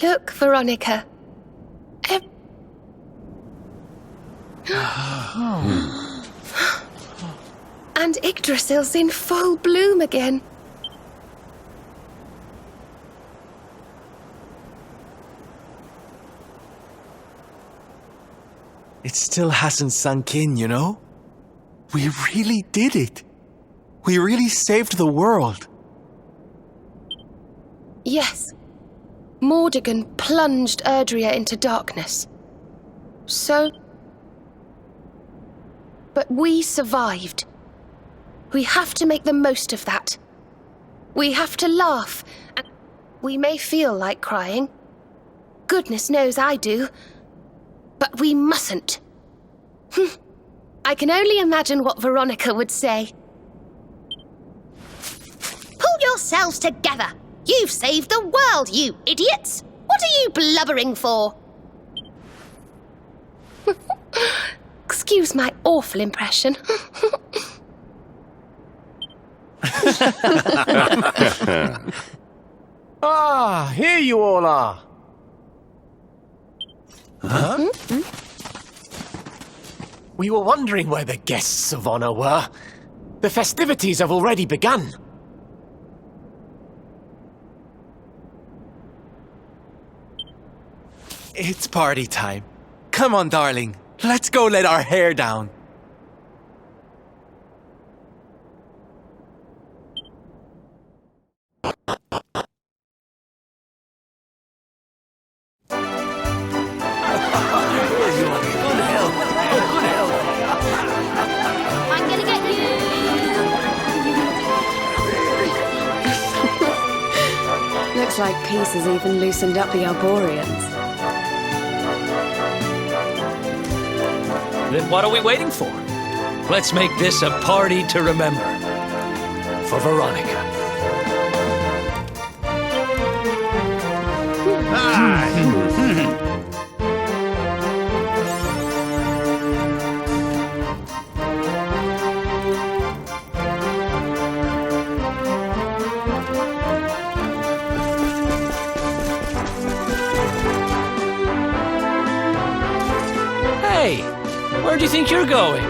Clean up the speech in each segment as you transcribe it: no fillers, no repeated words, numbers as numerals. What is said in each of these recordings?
Look, Veronica. And Yggdrasil's in full bloom again. It still hasn't sunk in, you know? We really did it. We really saved the world. Yes. Mordegon plunged Erdrea into darkness. So... But we survived. We have to make the most of that. We have to laugh, and we may feel like crying. Goodness knows I do. But we mustn't. I can only imagine what Veronica would say. Pull yourselves together! You've saved the world, you idiots! What are you blubbering for? Excuse my awful impression. Ah, here you all are. Huh? We were wondering where the guests of honor were. The festivities have already begun. It's party time. Come on, darling. Let's go let our hair down. I'm gonna get you! Looks like peace has even loosened up the Arborians. Then what are we waiting for? Let's make this a party to remember. For Veronica. Hey, where do you think you're going?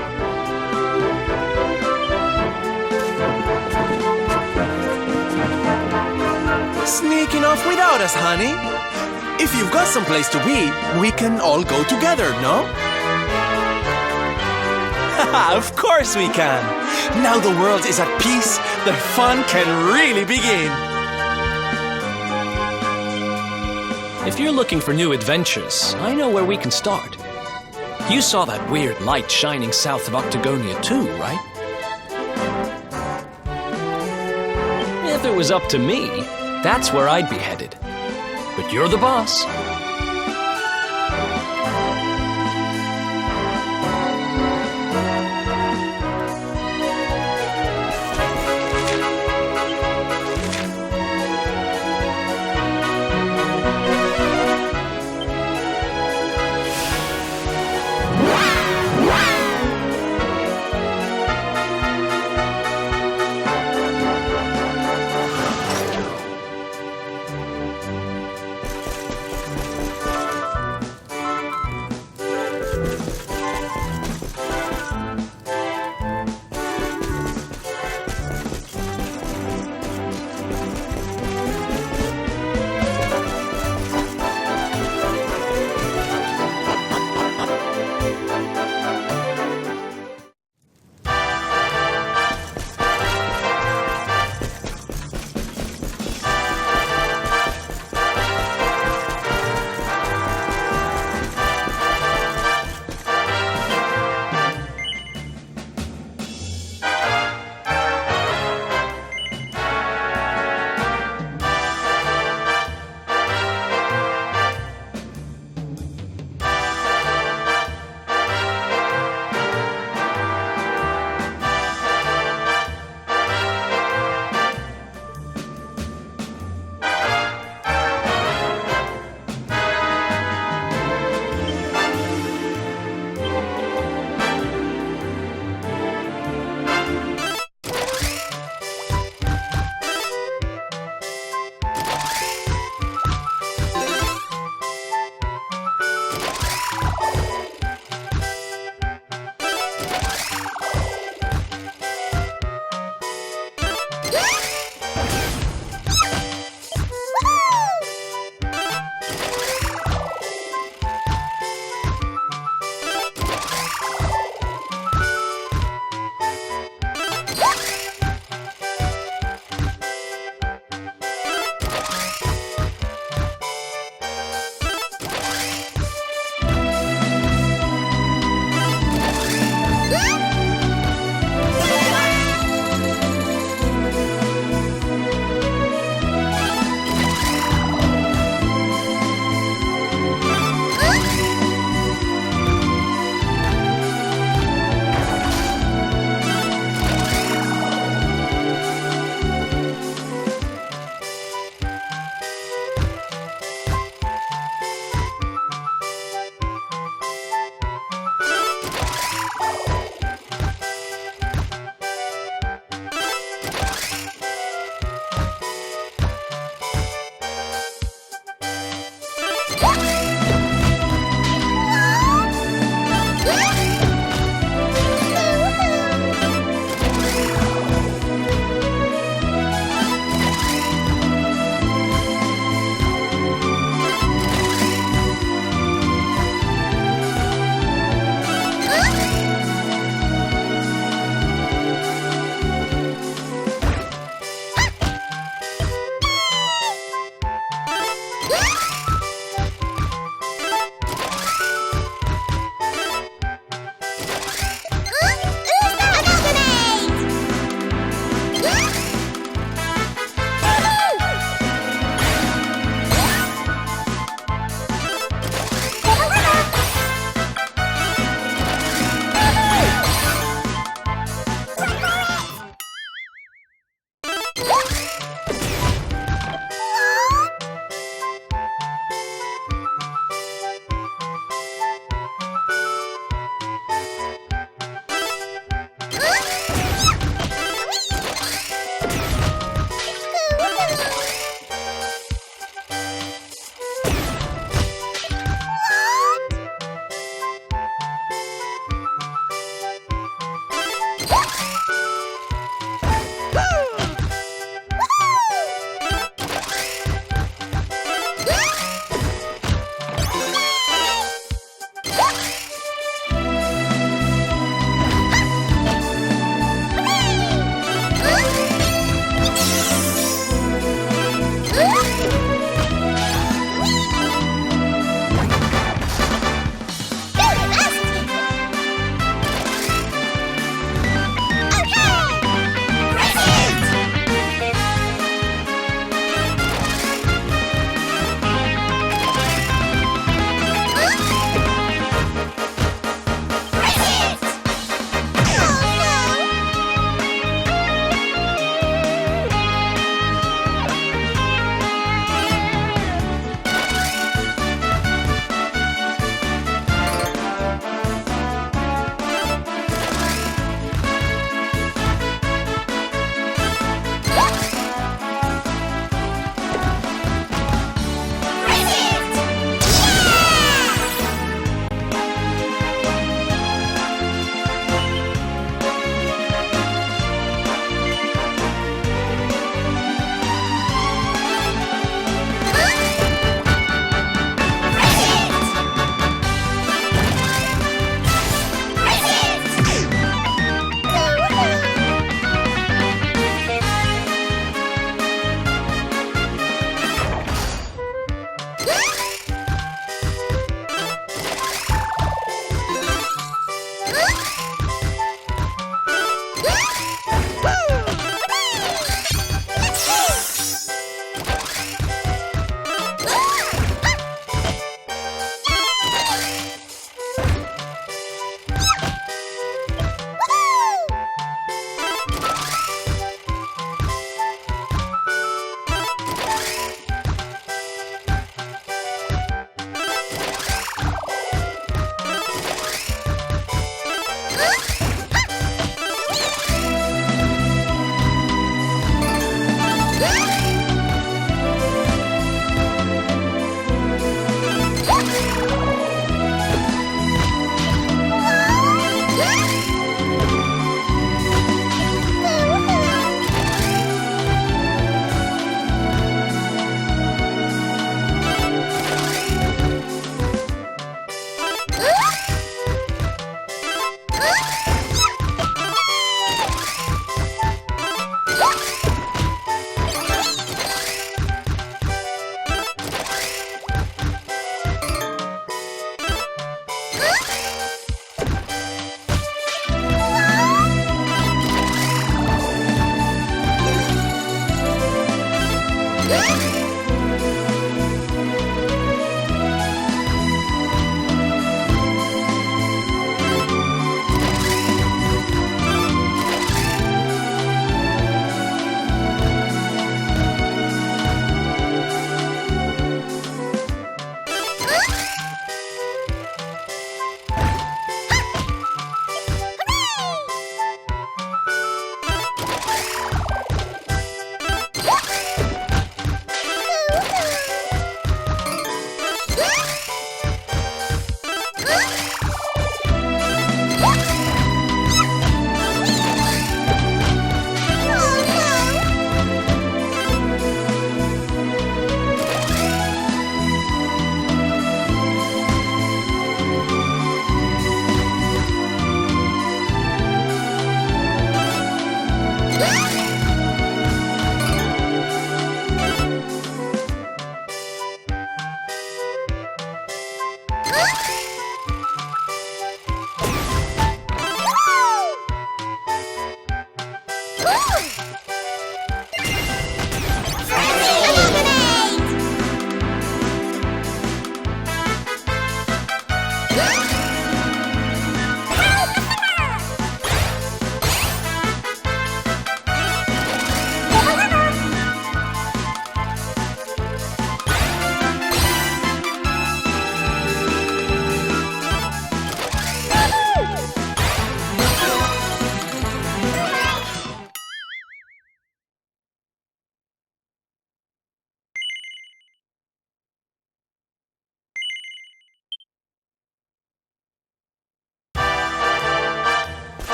Sneaking off without us, honey. If you've got someplace to be, we can all go together, no? Of course we can. Now the world is at peace, the fun can really begin. If you're looking for new adventures, I know where we can start. You saw that weird light shining south of Octagonia too, right? If it was up to me, that's where I'd be headed. But you're the boss.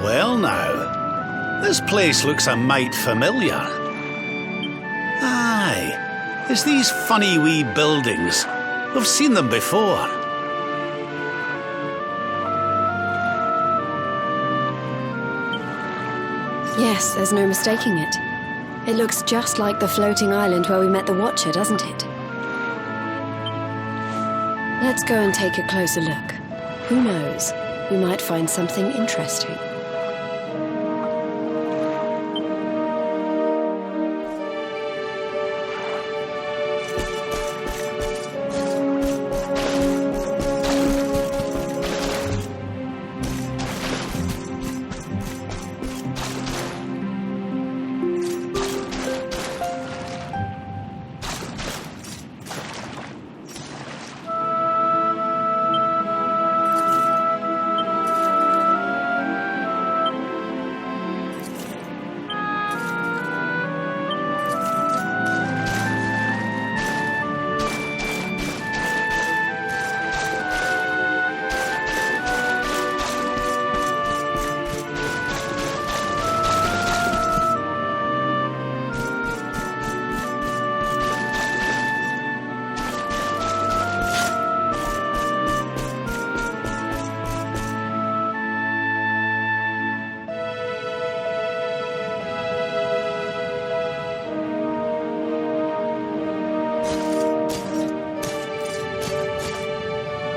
Well now, this place looks a mite familiar. Aye, it's these funny wee buildings. We've seen them before. Yes, there's no mistaking it. It looks just like the floating island where we met the Watcher, doesn't it? Let's go and take a closer look. Who knows? We might find something interesting.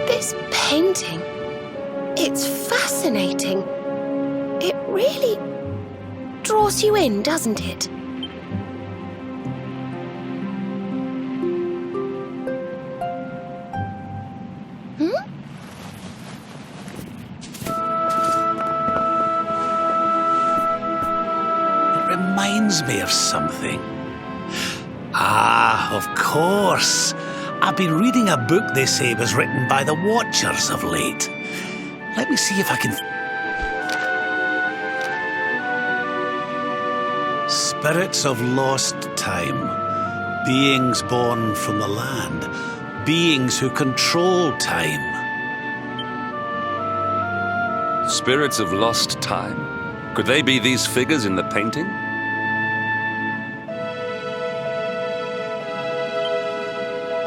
This painting, it's fascinating. It really draws you in, doesn't it? It reminds me of something. Ah, of course. I've been reading a book they say was written by the Watchers of late. Let me see if I can... Spirits of lost time. Beings born from the land. Beings who control time. Spirits of lost time. Could they be these figures in the painting?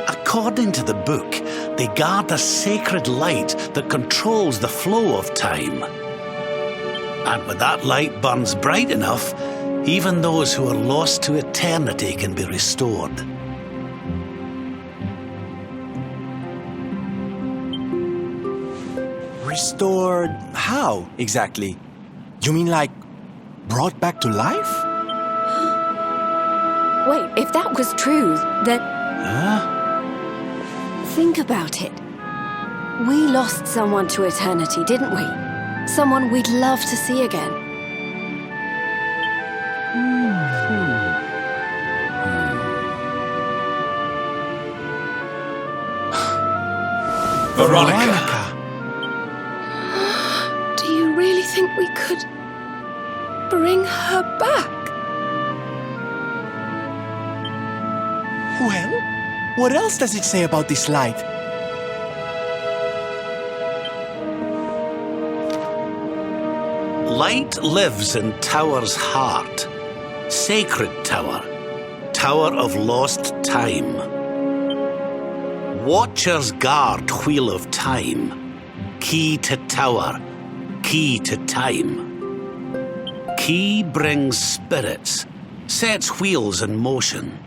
According to the book, they guard a sacred light that controls the flow of time. And when that light burns bright enough, even those who are lost to eternity can be restored. Restored how, exactly? You mean like brought back to life? Wait, if that was true, then... Huh? Think about it. We lost someone to eternity, didn't we? Someone we'd love to see again. Veronica! Do you really think we could bring her back? Well, what else does it say about this light? Light lives in Tower's heart. Sacred Tower. Tower of lost time. Watchers guard Wheel of Time. Key to Tower. Key to time. Key brings spirits. Sets wheels in motion.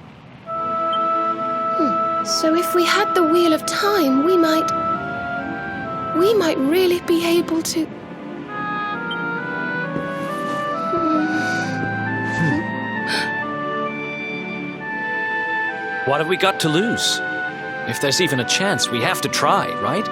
So if we had the Wheel of Time, we might really be able to... What have we got to lose? If there's even a chance, we have to try, right?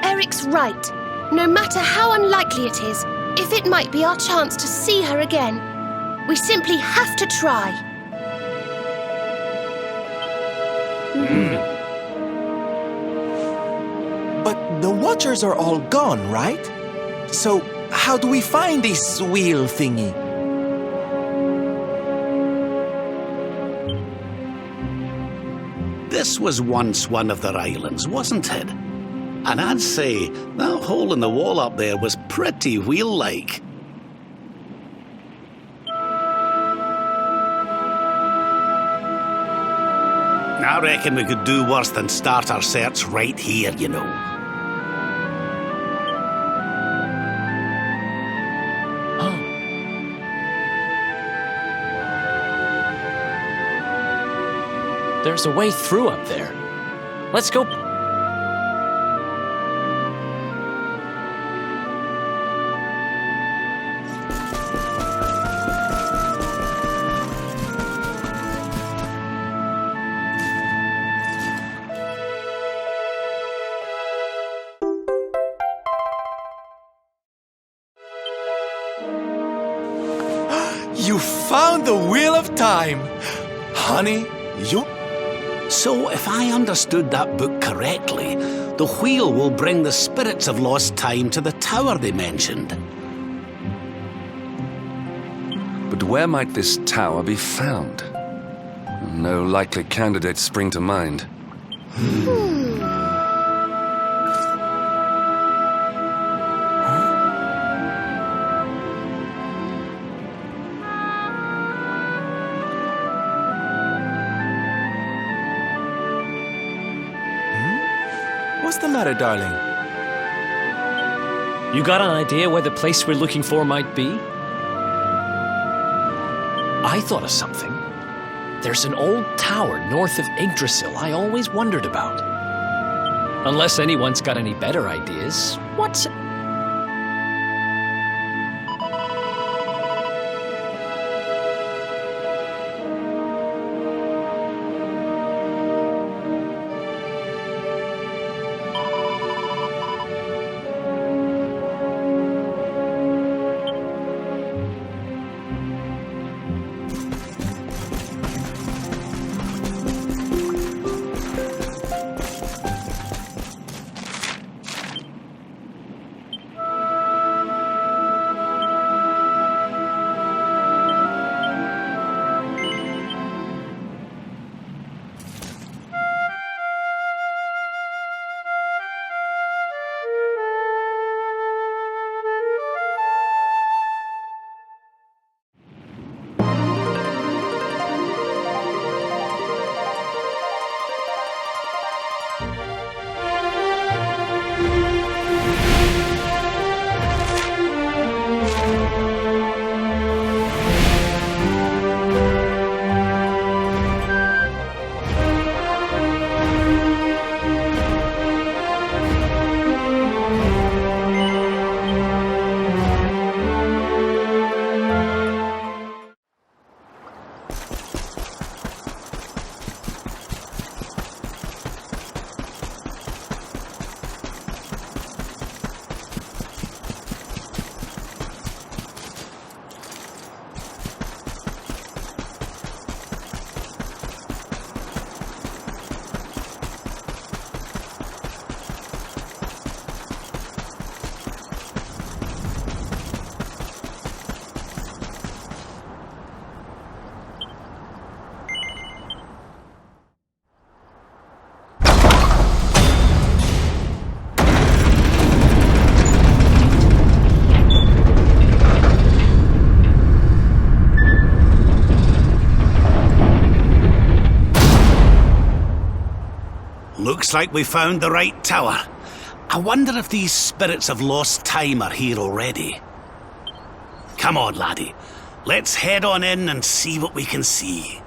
Eric's right. No matter how unlikely it is, if it might be our chance to see her again, we simply have to try. But the Watchers are all gone, right? So how do we find this wheel thingy? This was once one of their islands, wasn't it? And I'd say that hole in the wall up there was pretty wheel-like. I reckon we could do worse than start our search right here, you know. There's a way through up there. Let's go. You found the Wheel of Time! Honey, you... So, if I understood that book correctly, the wheel will bring the spirits of lost time to the tower they mentioned. But where might this tower be found? No likely candidates spring to mind. What's the matter, darling? You got an idea where the place we're looking for might be? I thought of something. There's an old tower north of Yggdrasil I always wondered about. Unless anyone's got any better ideas. What's... Looks like we found the right tower. I wonder if these spirits of lost time are here already. Come on, laddie. Let's head on in and see what we can see.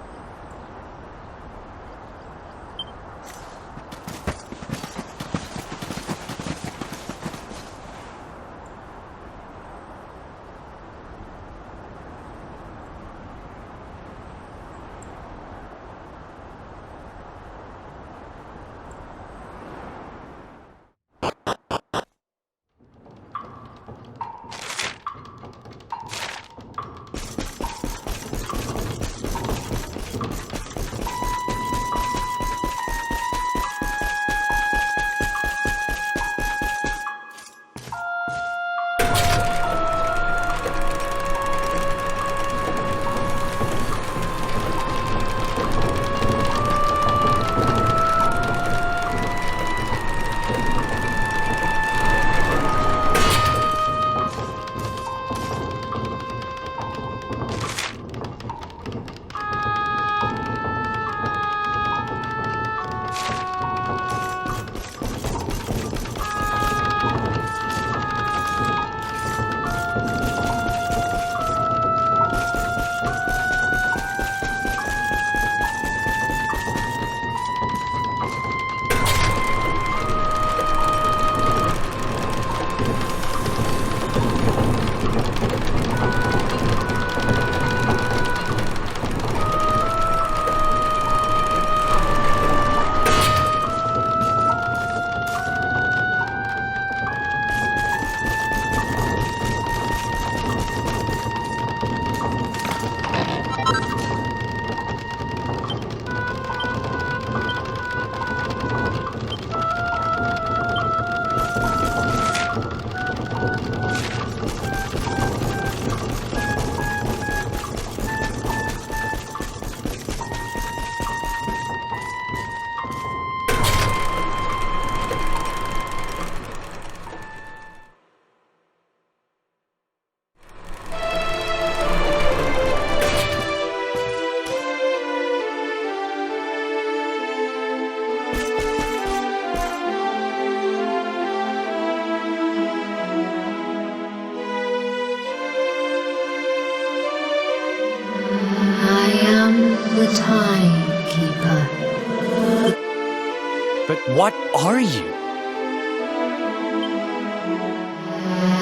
But what are you?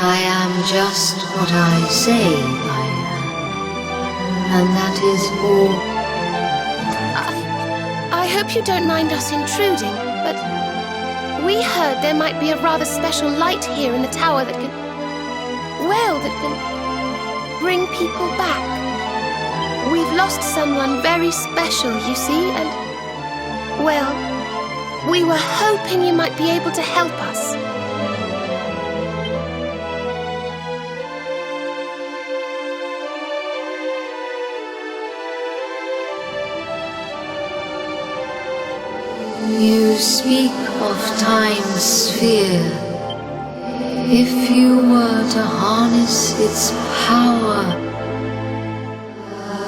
I am just what I say I am. And that is all. I hope you don't mind us intruding, but we heard there might be a rather special light here in the tower that can bring people back. We've lost someone very special, you see, and, well, we were hoping you might be able to help us. You speak of time's sphere. If you were to harness its power,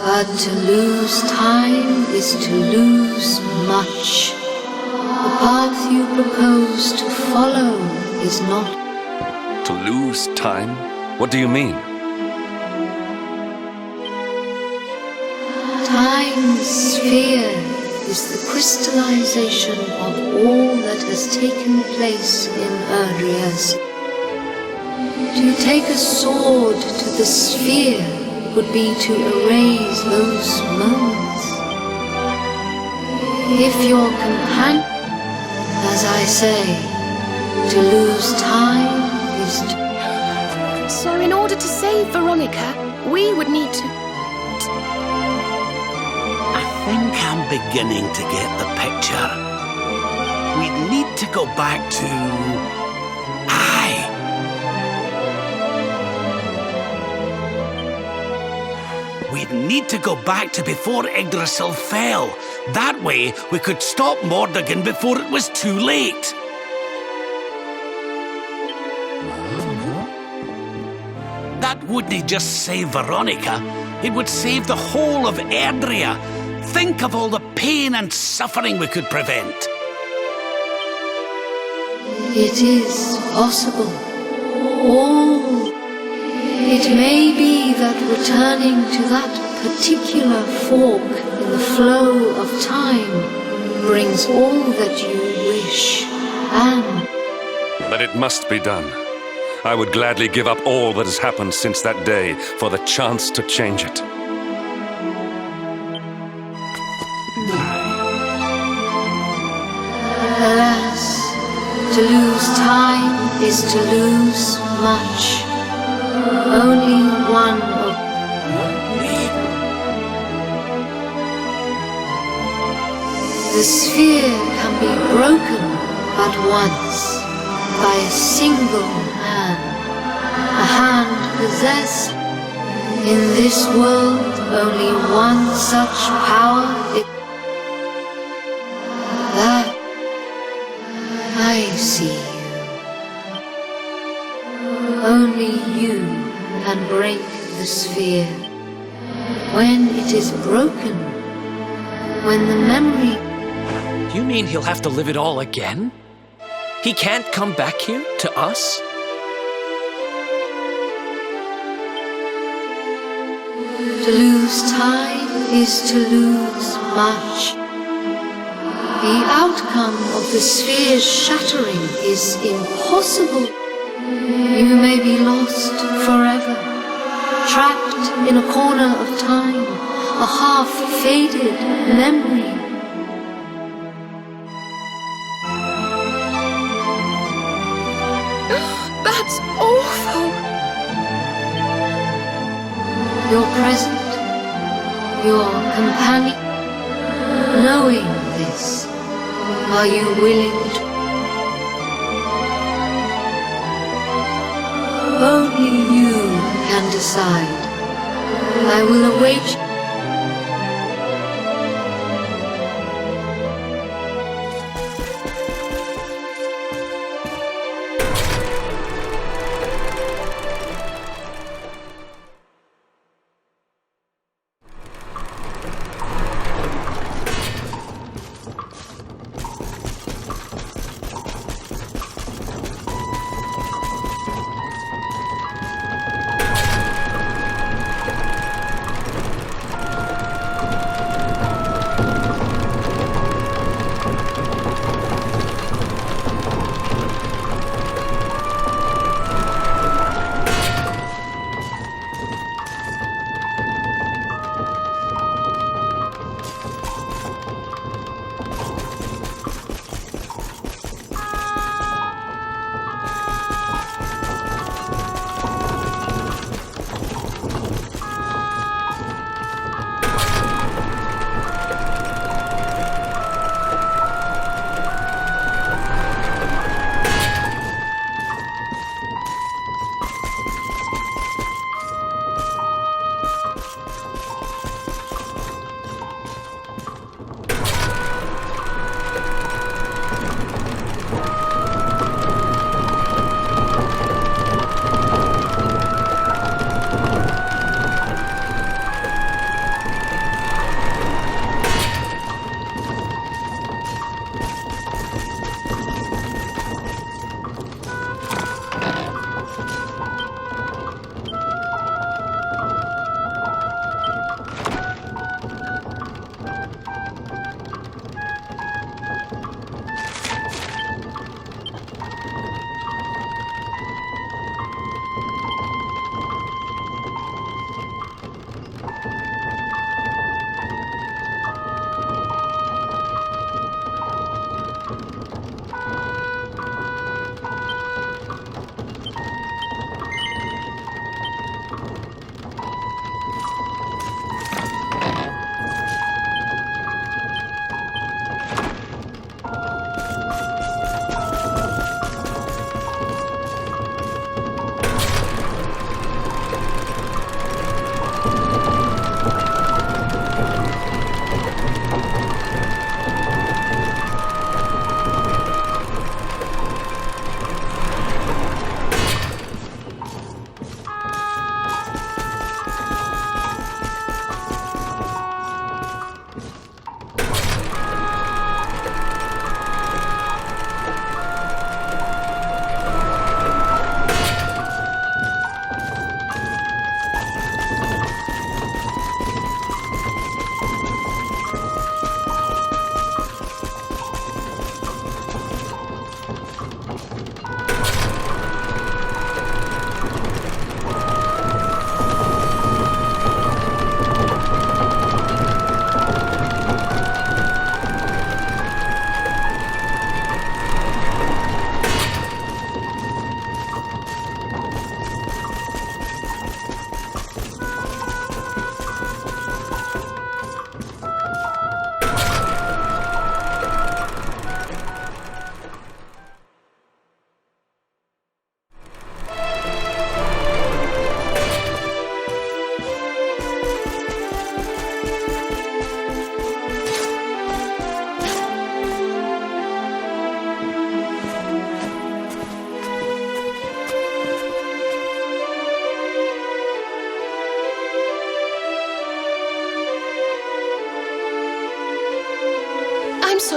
but to lose time is to lose much. The path you propose to follow is not. To lose time? What do you mean? Time's sphere is the crystallization of all that has taken place in Erdreas. To take a sword to the sphere would be to erase those moments. If your companion, as I say, to lose time is to... So in order to save Veronica, we would need to... I think I'm beginning to get the picture. We'd need to go back to... We'd need to go back to before Yggdrasil fell. That way, we could stop Mordegon before it was too late. That wouldn't just save Veronica. It would save the whole of Erdrea. Think of all the pain and suffering we could prevent. It is possible. It may be that returning to that particular fork in the flow of time brings all that you wish, and... But it must be done. I would gladly give up all that has happened since that day for the chance to change it. Alas, to lose time is to lose much. Only one of... The sphere can be broken but once, by a single hand. A hand possessed. In this world, only one such power. That I see you. Only you can break the sphere. When it is broken, when the memory... You mean he'll have to live it all again? He can't come back here, to us? To lose time is to lose much. The outcome of the sphere's shattering is impossible. You may be lost forever, trapped in a corner of time, a half-faded memory. That's awful! Your present, your companion, knowing this, are you willing to? Only you can decide. I will await you.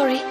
sorry.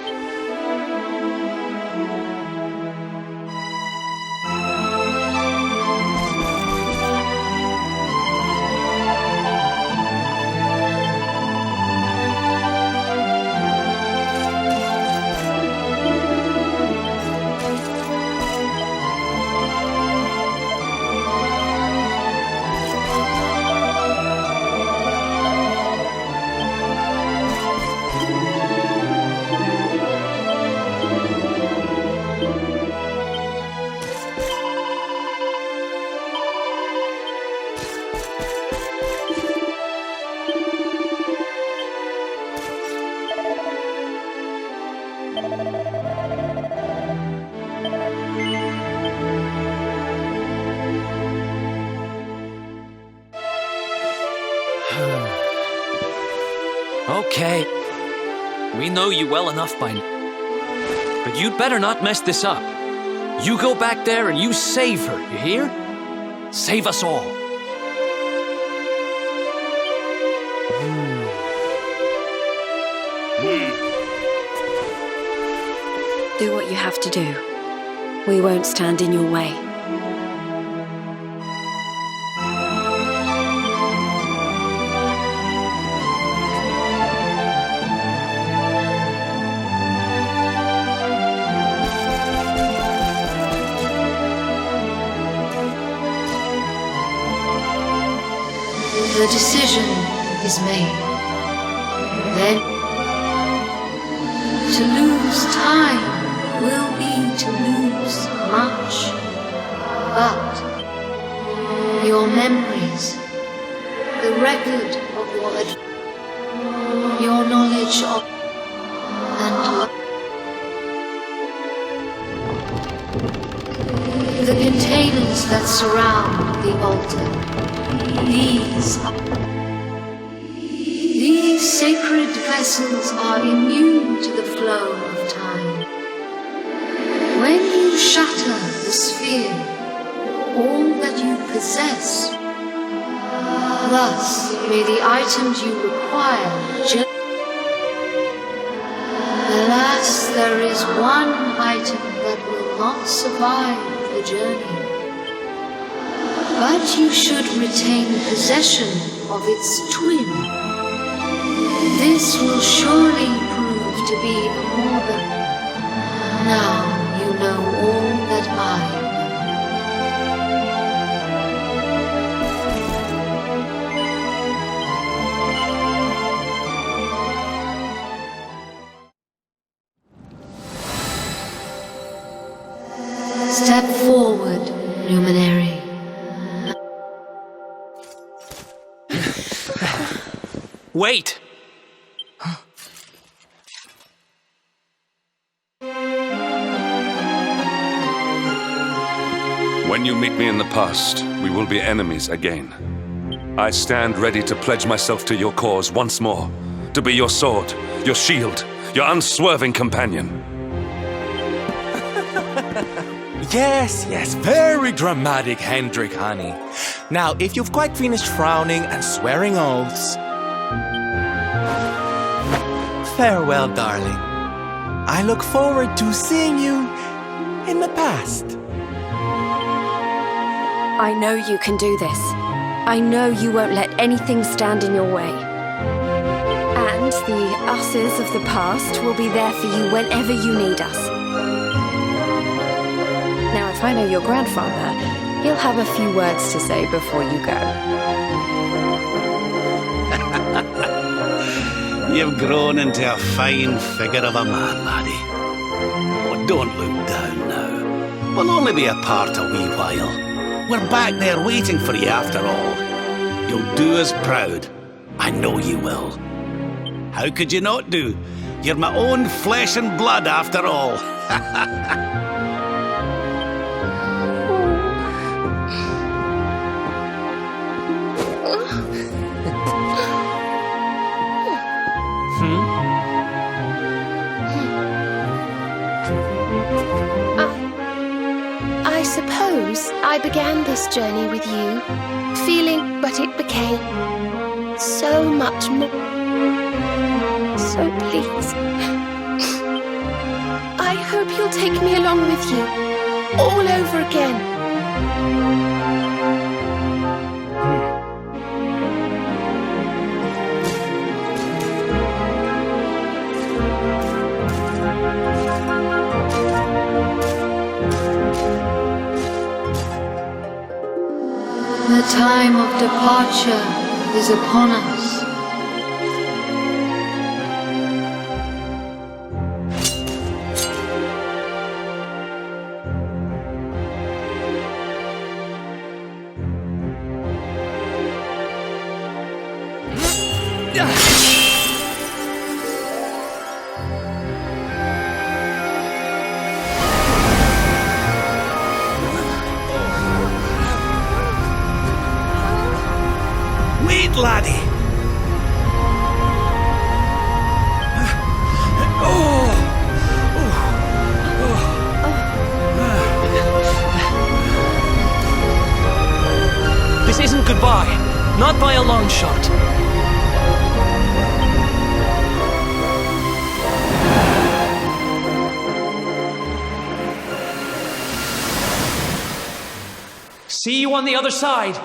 Okay. We know you well enough by now. But you'd better not mess this up. You go back there and you save her, you hear? Save us all. Do what you have to do. We won't stand in your way. The decision is made. Then, to lose time will be to lose much. But your memories, the record of your knowledge of and the containers that surround the altar. These sacred vessels are immune to the flow of time. When you shatter the sphere, all that you possess, thus may the items you require. Alas, there is one item that will not survive the journey. But you should retain possession of its twin. This will surely prove to be more than... Now you know all that I know. Step forward, Luminary. Wait! When you meet me in the past, we will be enemies again. I stand ready to pledge myself to your cause once more, to be your sword, your shield, your unswerving companion. Yes, yes, very dramatic, Hendrik, honey. Now, if you've quite finished frowning and swearing oaths... Farewell, darling. I look forward to seeing you in the past. I know you can do this. I know you won't let anything stand in your way. And the us's of the past will be there for you whenever you need us. Now, if I know your grandfather, he'll have a few words to say before you go. You've grown into a fine figure of a man, laddie. Oh, don't look down now. We'll only be apart a wee while. We're back there waiting for you after all. You'll do us proud. I know you will. How could you not do? You're my own flesh and blood after all. I suppose I began this journey with you, feeling, but it became so much more. So please, I hope you'll take me along with you, all over again. The time of departure is upon us. Wait, laddie! This isn't goodbye. Not by a long shot. See you on the other side.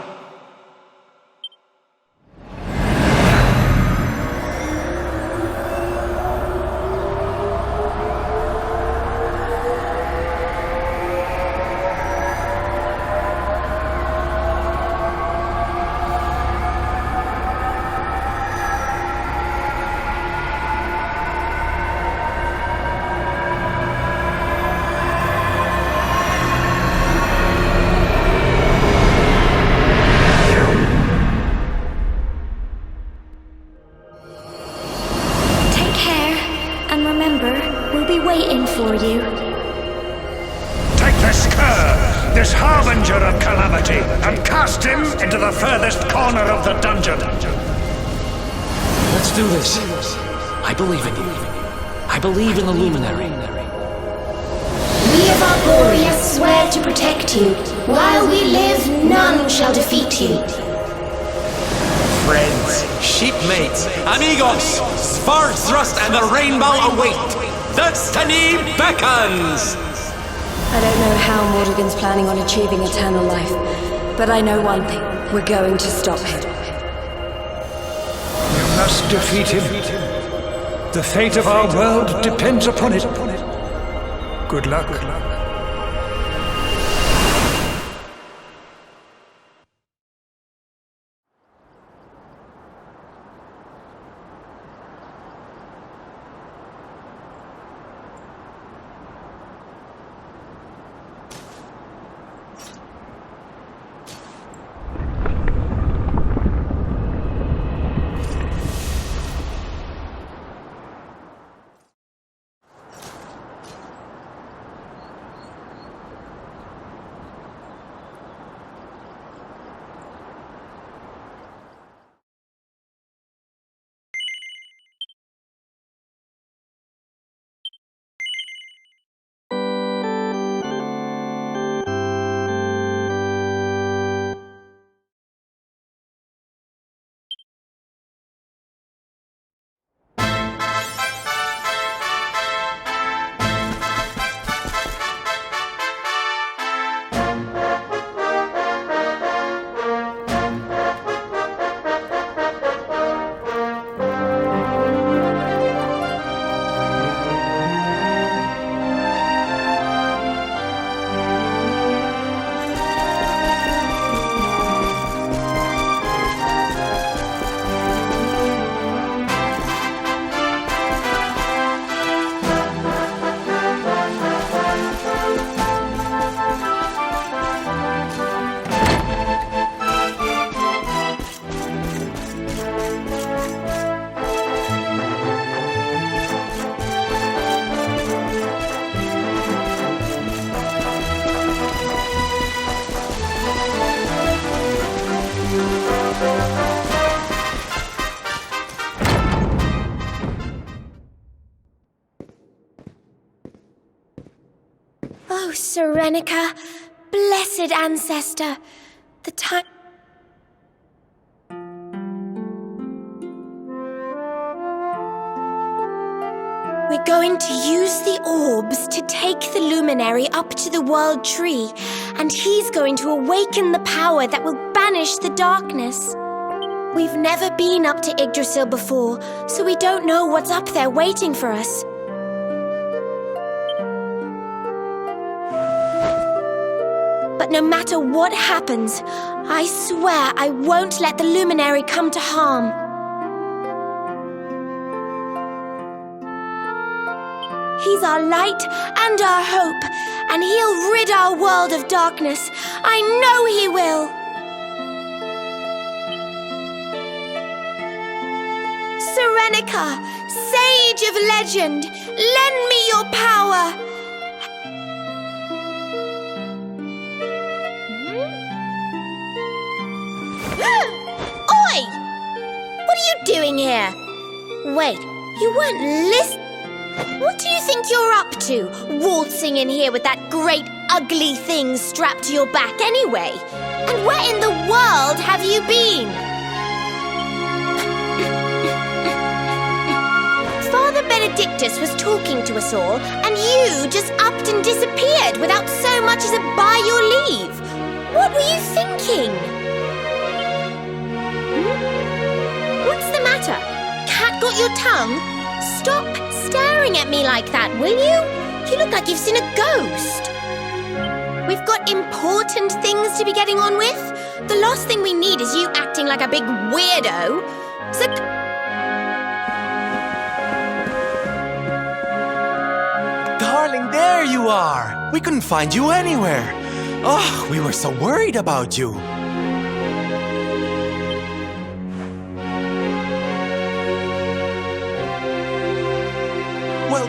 waiting for you. Take this cur, this harbinger of calamity, and cast him into the furthest corner of the dungeon. Let's do this. I believe in you. I believe in the Luminary. We of Arborea swear to protect you. While we live, none shall defeat you. Friends, shipmates, amigos, spar thrust and the rainbow await. Destiny beckons! I don't know how Mordegon's planning on achieving eternal life, but I know one thing. We're going to stop him. You must defeat him. The fate of our world depends upon it. Good luck. Oh, Veronica, blessed ancestor, the time... We're going to use the orbs to take the luminary up to the world tree, and he's going to awaken the power that will banish the darkness. We've never been up to Yggdrasil before, so we don't know what's up there waiting for us. But no matter what happens, I swear I won't let the luminary come to harm. He's our light and our hope, and he'll rid our world of darkness. I know he will. Veronica, sage of legend, lend me your power. Oi! What are you doing here? Wait, you weren't listening? What do you think you're up to, waltzing in here with that great ugly thing strapped to your back anyway? And where in the world have you been? Father Benedictus was talking to us all, and you just upped and disappeared without so much as a by your leave. What were you thinking? What's the matter? Cat got your tongue? Stop staring at me like that, will you? You look like you've seen a ghost. We've got important things to be getting on with. The last thing we need is you acting like a big weirdo. So... Darling, there you are! We couldn't find you anywhere. Oh, we were so worried about you. Well,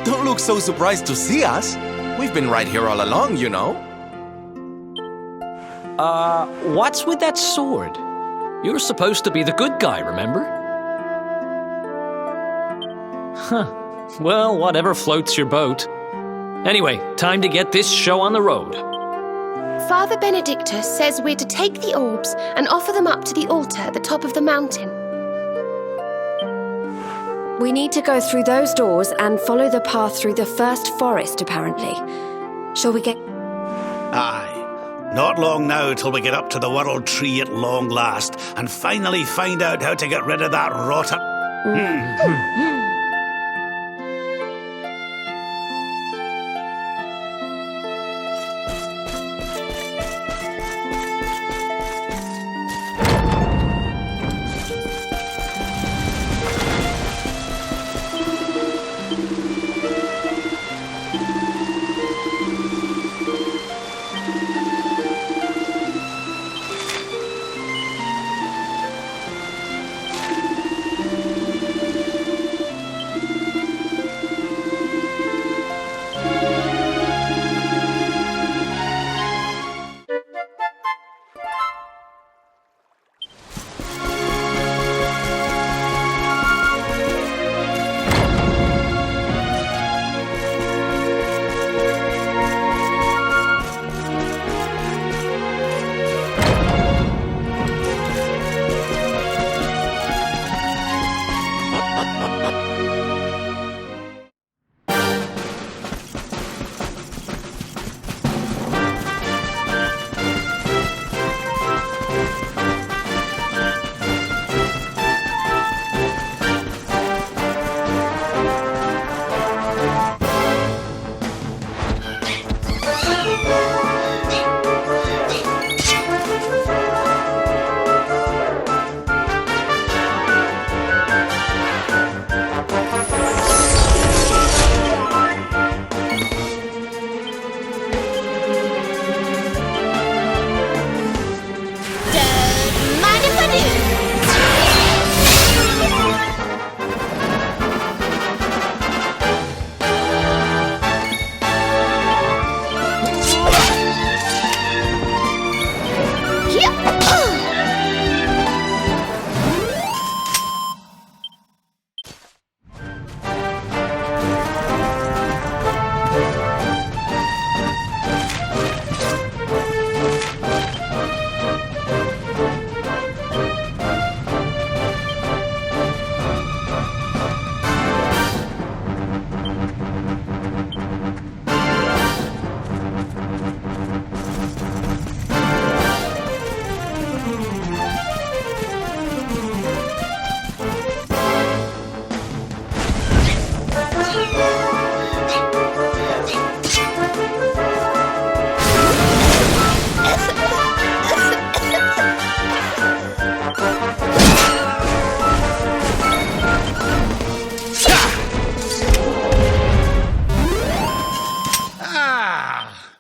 don't look so surprised to see us. We've been right here all along, you know. What's with that sword? You're supposed to be the good guy, remember? Huh. Well, whatever floats your boat. Anyway, time to get this show on the road. Father Benedictus says we're to take the orbs and offer them up to the altar at the top of the mountain. We need to go through those doors and follow the path through the first forest, apparently. Shall we get... Aye. Not long now till we get up to the world tree at long last and finally find out how to get rid of that rotten...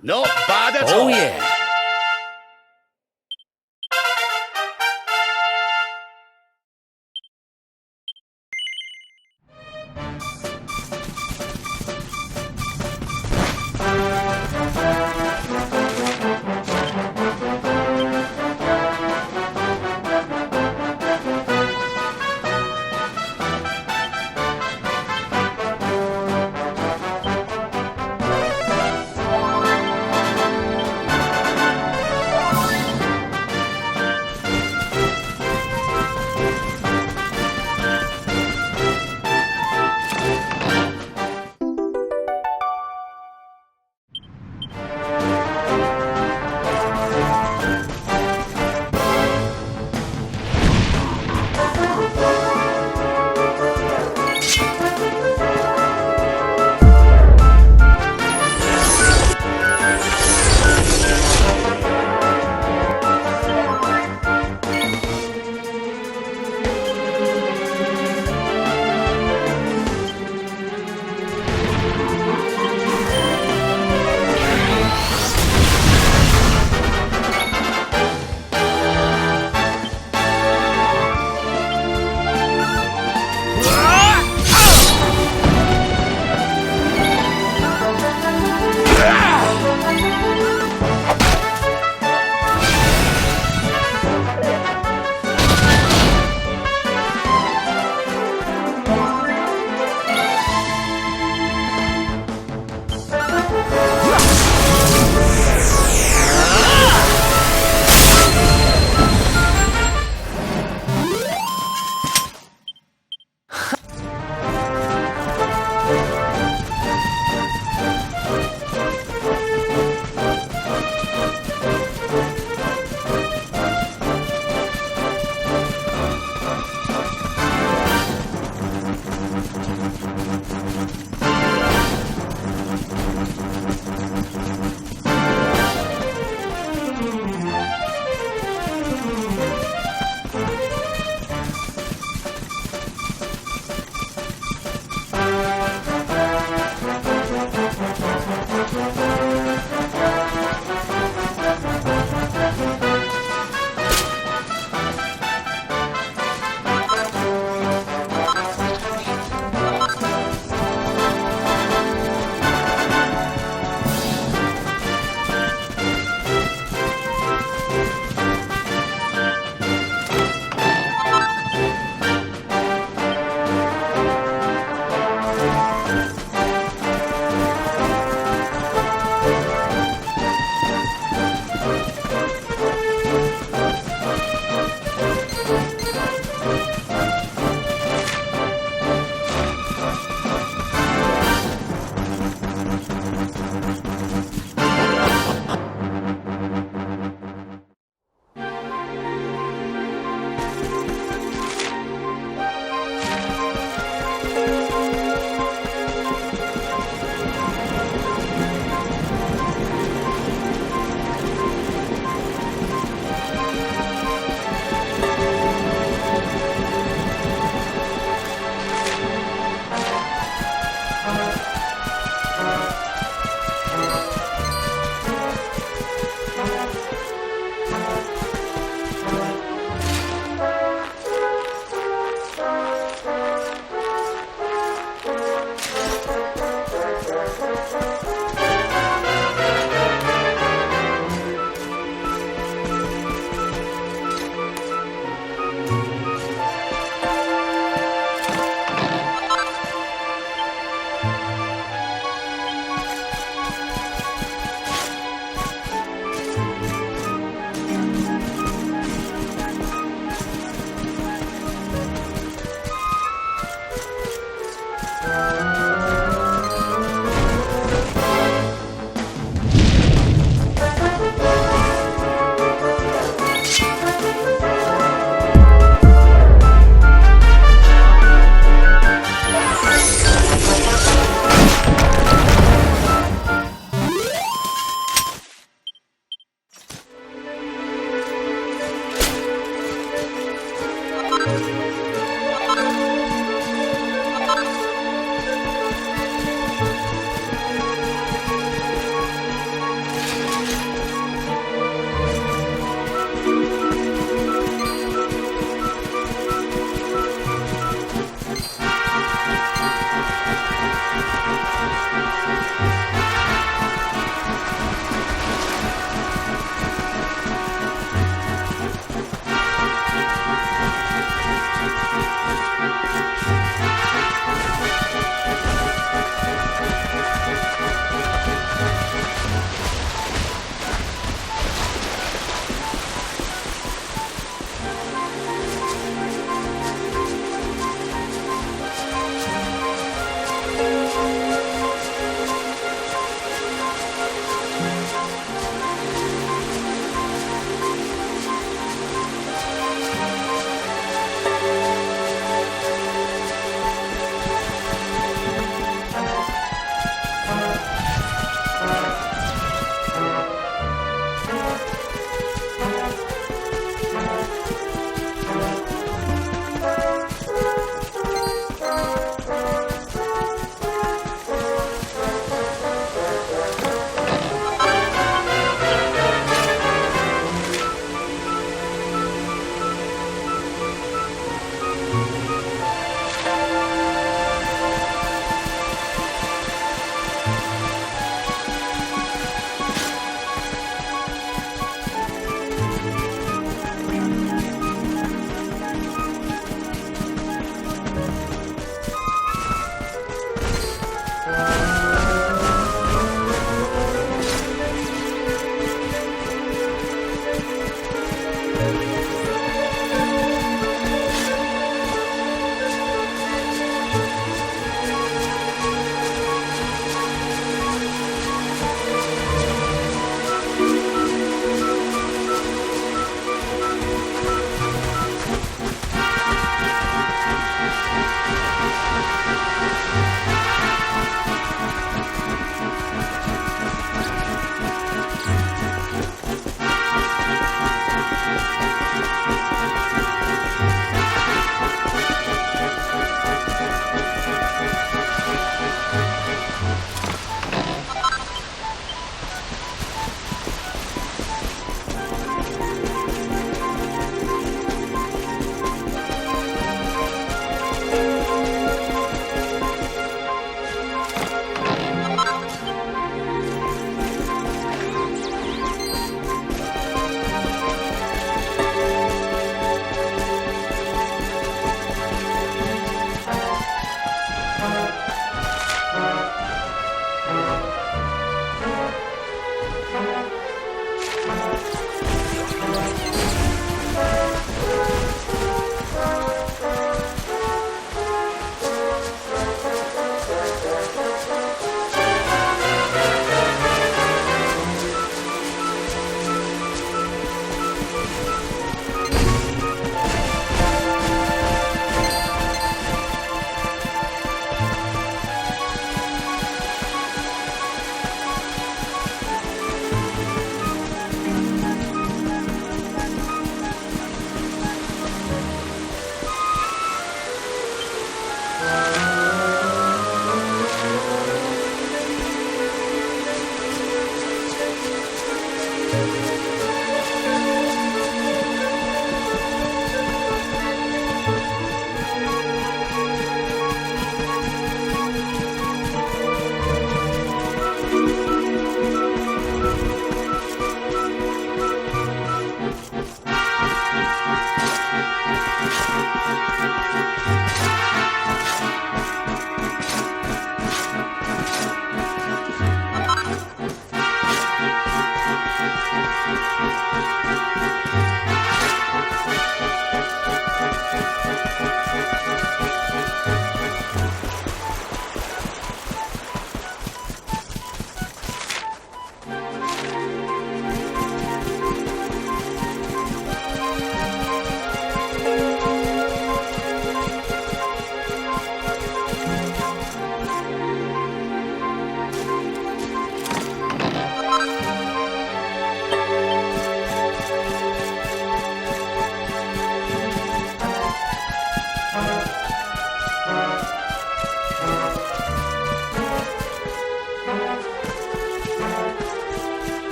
Not bad at all. Oh, yeah.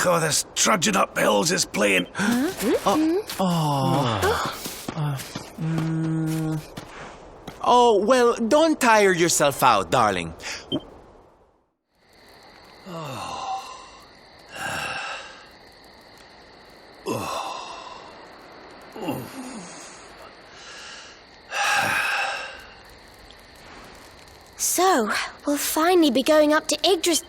Oh, this trudging up hills is playing. Oh, well, don't tire yourself out, darling. So, we'll finally be going up to Yggdrasil.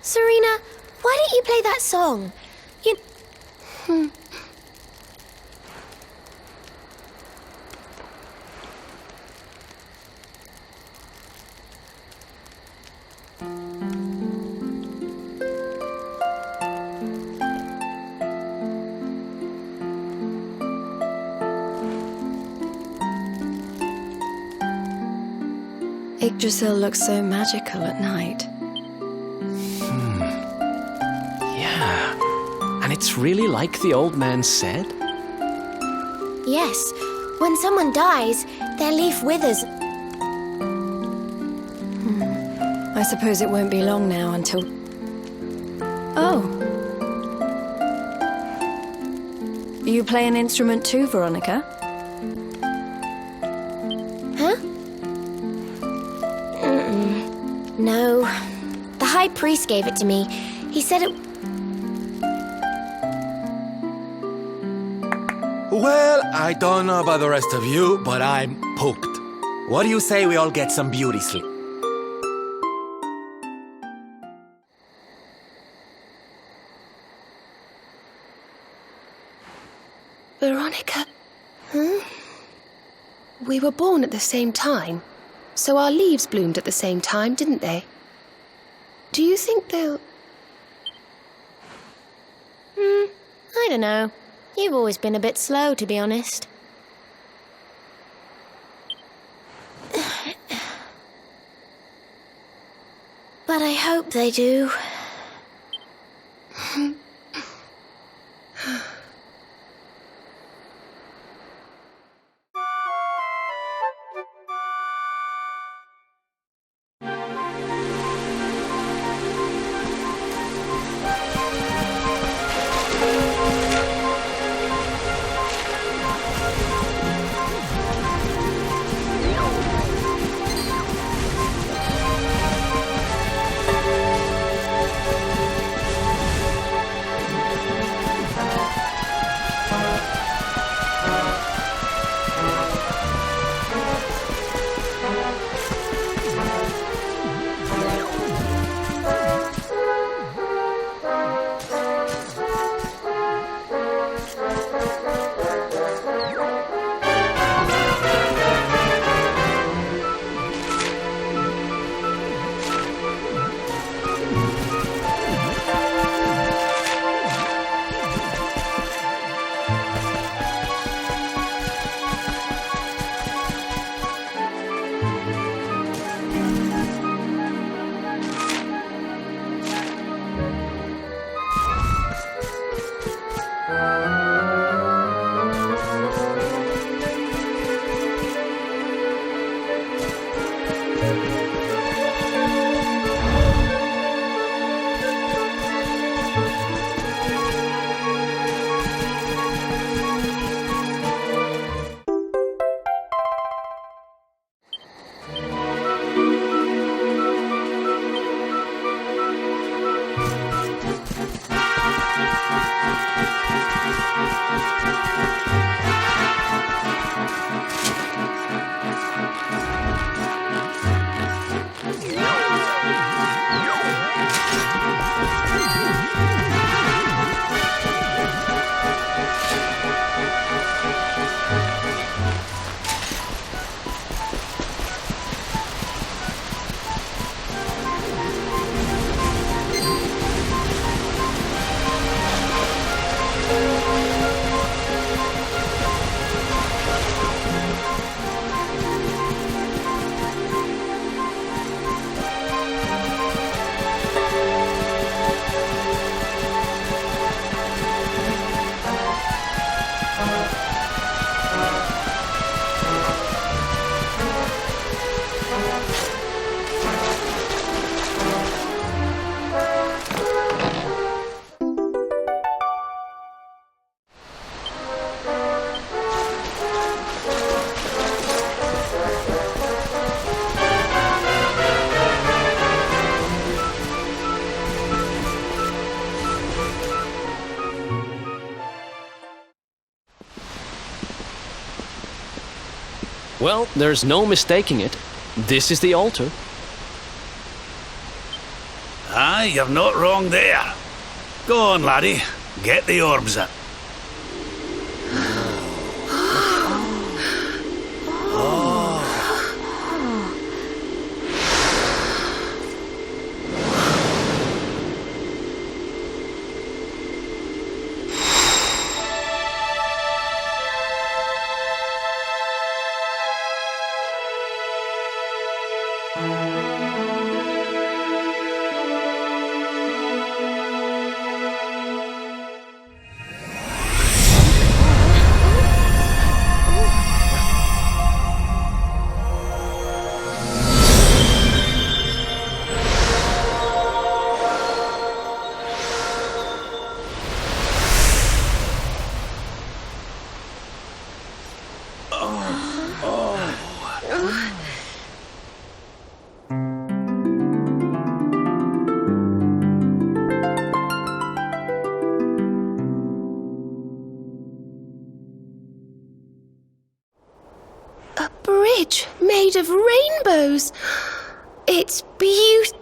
Serena, why don't you play that song? Yggdrasil looks so magical at night. Yeah. And it's really like the old man said? Yes, when someone dies, their leaf withers. I suppose it won't be long now until... Oh. You play an instrument too, Veronica? Huh? No. The High Priest gave it to me. He said it... Well, I don't know about the rest of you, but I'm hooked. What do you say we all get some beauty sleep? Veronica? We were born at the same time, so our leaves bloomed at the same time, didn't they? Do you think they'll... I don't know. You've always been a bit slow, to be honest. But I hope they do. Well, there's no mistaking it. This is the altar. Aye, you're not wrong there. Go on, laddie. Get the orbs up. made of rainbows. It's beautiful.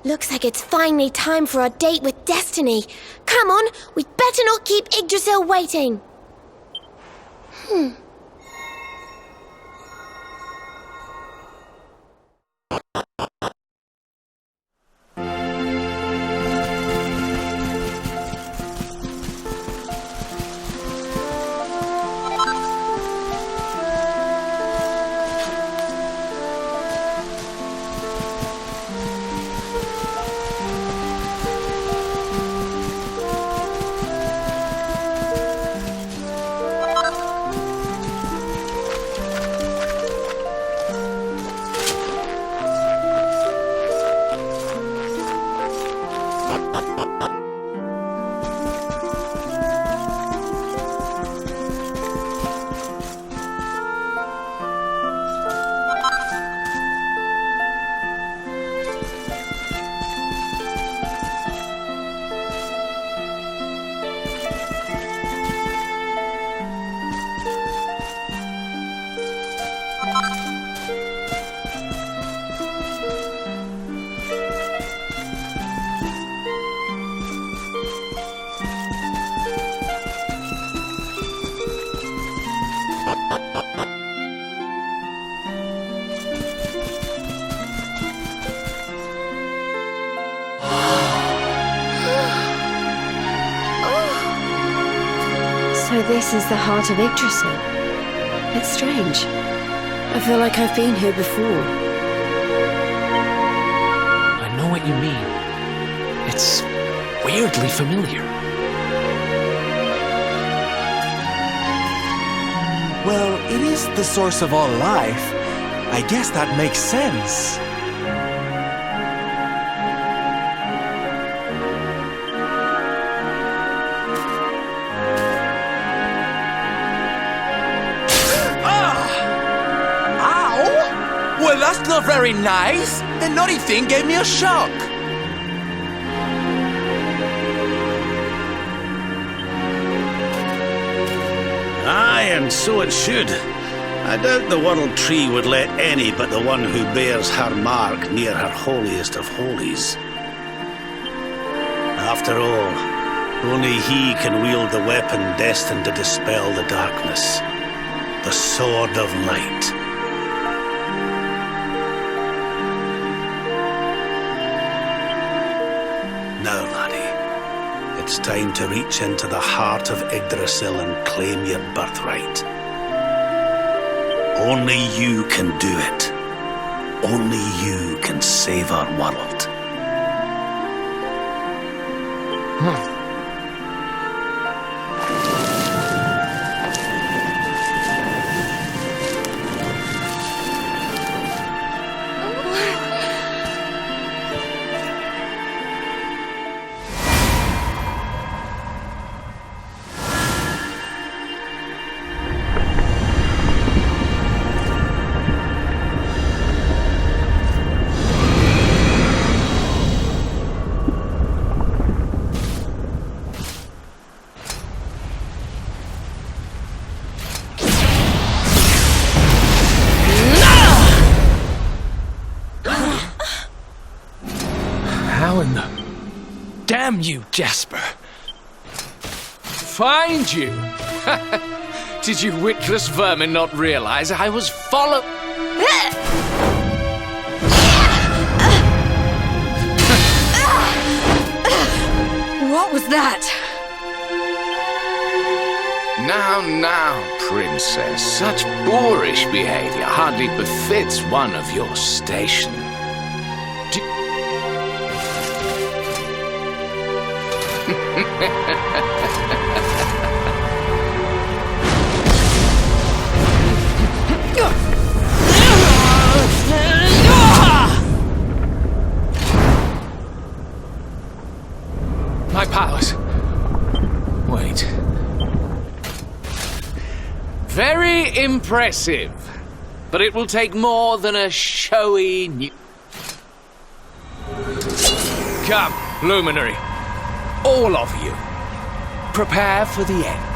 Looks like it's finally time for our date with Destiny. Come on, we'd better not keep Yggdrasil waiting. So this is the heart of Yggdrasil. It's strange. I feel like I've been here before. I know what you mean. It's weirdly familiar. Well, it is the source of all life. I guess that makes sense. Well, that's not very nice. The naughty thing gave me a shock. Aye, and so it should. I doubt the World Tree would let any but the one who bears her mark near her holiest of holies. After all, only he can wield the weapon destined to dispel the darkness. The Sword of Light. Now, laddie, it's time to reach into the heart of Yggdrasil and claim your birthright. Only you can do it. Only you can save our world. How in the... Damn you, Jasper! Find you? Did you witless vermin not realize I was follow... What was that? Now, princess, such boorish behavior hardly befits one of your station. My powers. Wait. Very impressive. But it will take more than a showy new... Come, Luminary. All of you. Prepare for the end.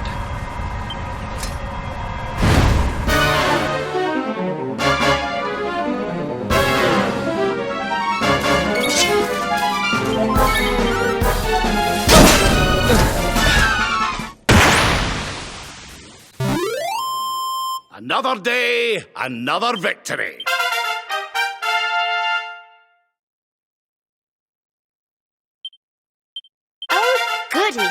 Another day, another victory. Oh, goody.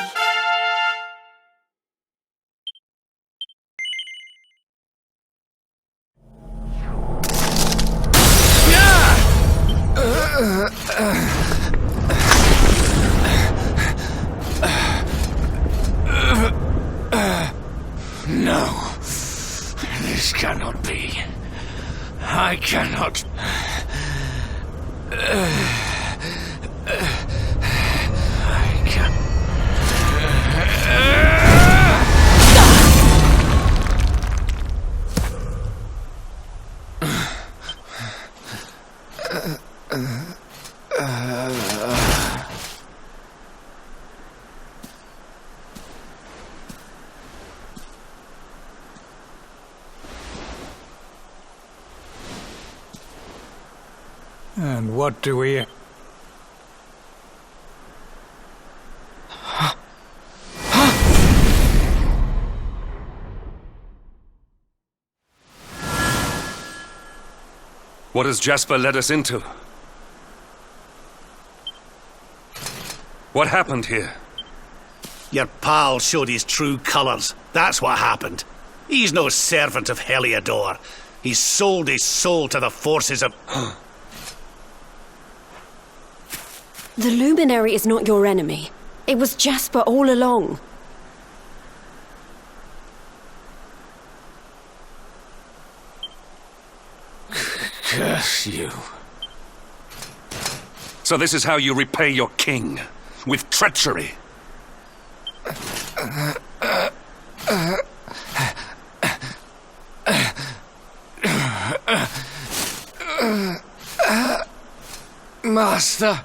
No, this cannot be. I cannot. I can. And what do we... What has Jasper led us into? What happened here? Your pal showed his true colours. That's what happened. He's no servant of Heliodor. He's sold his soul to the forces of... The Luminary is not your enemy. It was Jasper all along. Curse you. So this is how you repay your king? With treachery? Master.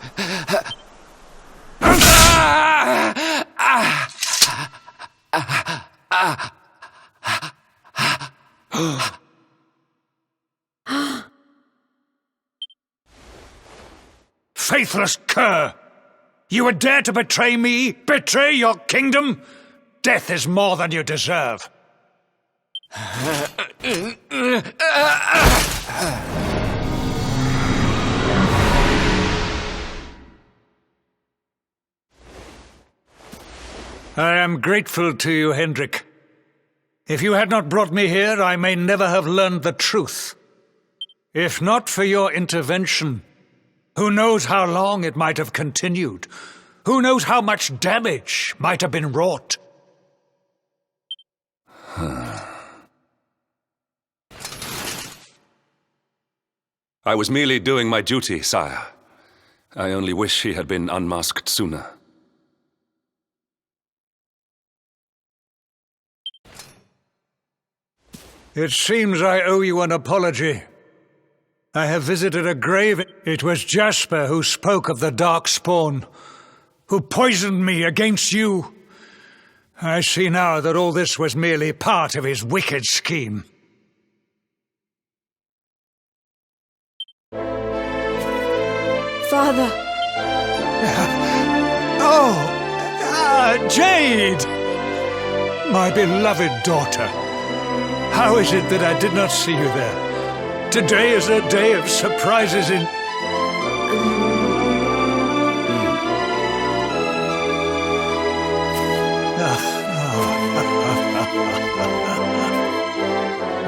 Faithless cur! You would dare to betray me? Betray your kingdom? Death is more than you deserve. I am grateful to you, Hendrik. If you had not brought me here, I may never have learned the truth. If not for your intervention, who knows how long it might have continued? Who knows how much damage might have been wrought? I was merely doing my duty, sire. I only wish he had been unmasked sooner. It seems I owe you an apology. I have visited a grave. It was Jasper who spoke of the Dark Spawn, who poisoned me against you. I see now that all this was merely part of his wicked scheme. Father! Jade! My beloved daughter. How is it that I did not see you there? Today is a day of surprises in...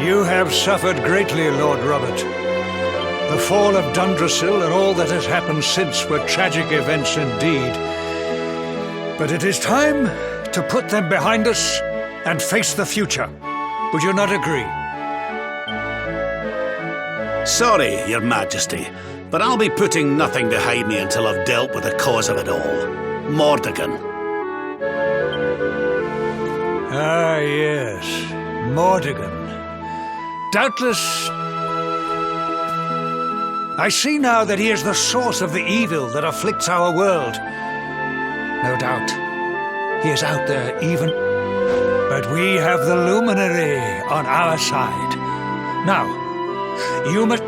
You have suffered greatly, Lord Robert. The fall of Dundrasil and all that has happened since were tragic events indeed. But it is time to put them behind us and face the future. Would you not agree? Sorry, Your Majesty, but I'll be putting nothing behind me until I've dealt with the cause of it all. Mordegon. Ah, yes. Mordegon. Doubtless... I see now that he is the source of the evil that afflicts our world. No doubt, he is out there even... But we have the Luminary on our side. Now, you must...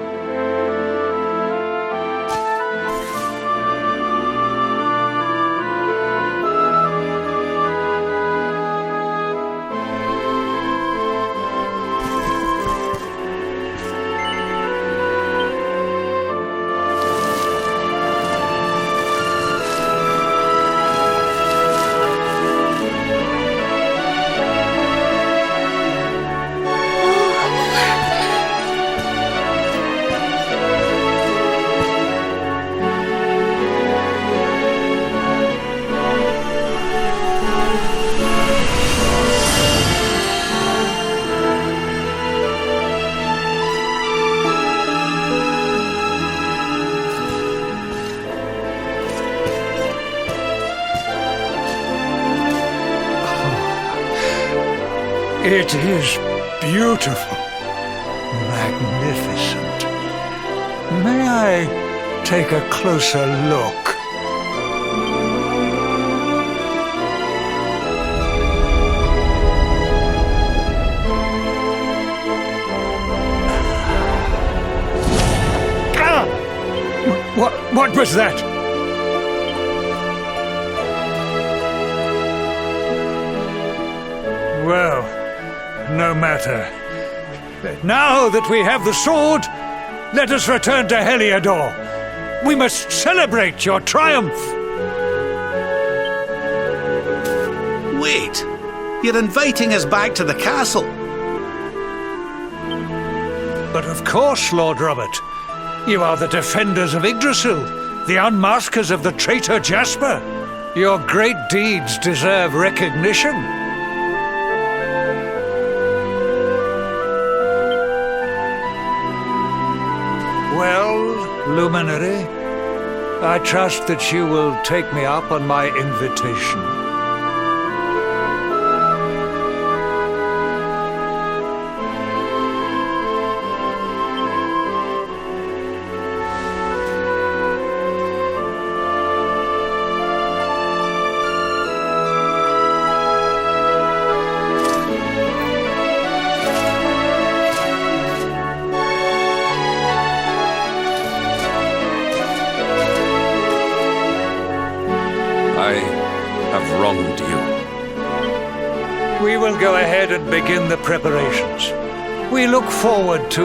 It is beautiful. Magnificent. May I take a closer look? What was that? Well, no matter. Now that we have the sword, let us return to Heliodor. We must celebrate your triumph. Wait! You're inviting us back to the castle. But of course, Lord Robert. You are the defenders of Yggdrasil, the unmaskers of the traitor Jasper. Your great deeds deserve recognition. Well, Luminary, I trust that you will take me up on my invitation. Wronged you. We will go ahead and begin the preparations. We look forward to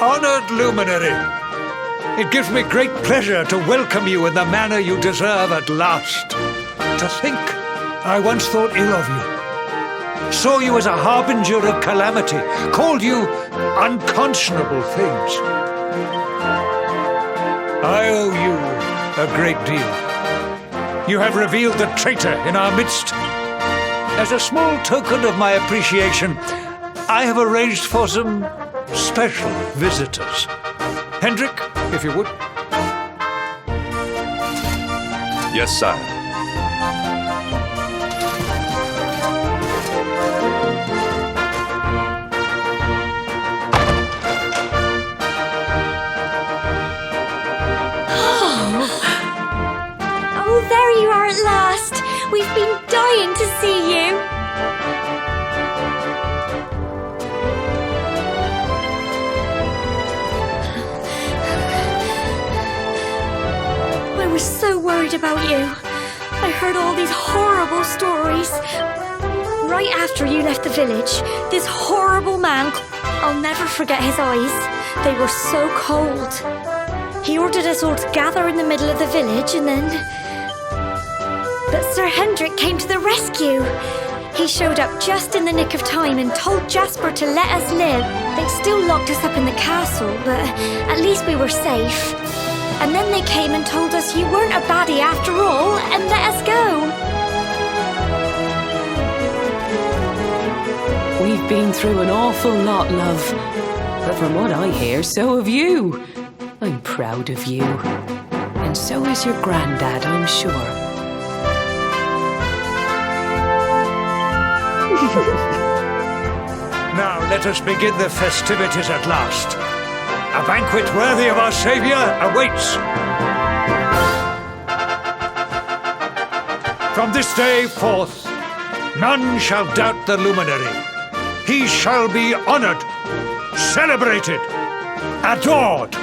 honored luminary. It gives me great pleasure to welcome you in the manner you deserve at last. To think, I once thought ill of you, saw you as a harbinger of calamity, called you unconscionable things. I owe you a great deal. You have revealed the traitor in our midst. As a small token of my appreciation, I have arranged for some special visitors. Hendrik, if you would. Yes, sire. Oh, there you are at last. We've been dying to see you. I was so worried about you. I heard all these horrible stories. Right after you left the village, this horrible man, I'll never forget his eyes. They were so cold. He ordered us all to gather in the middle of the village and then... But Sir Hendrik came to the rescue. He showed up just in the nick of time and told Jasper to let us live. They still locked us up in the castle, but at least we were safe. And then they came and told us you weren't a baddie after all and let us go. We've been through an awful lot, love. But from what I hear, so have you. I'm proud of you. And so is your granddad, I'm sure. Now let us begin the festivities at last. A banquet worthy of our Saviour awaits. From this day forth, none shall doubt the luminary. He shall be honoured, celebrated, adored.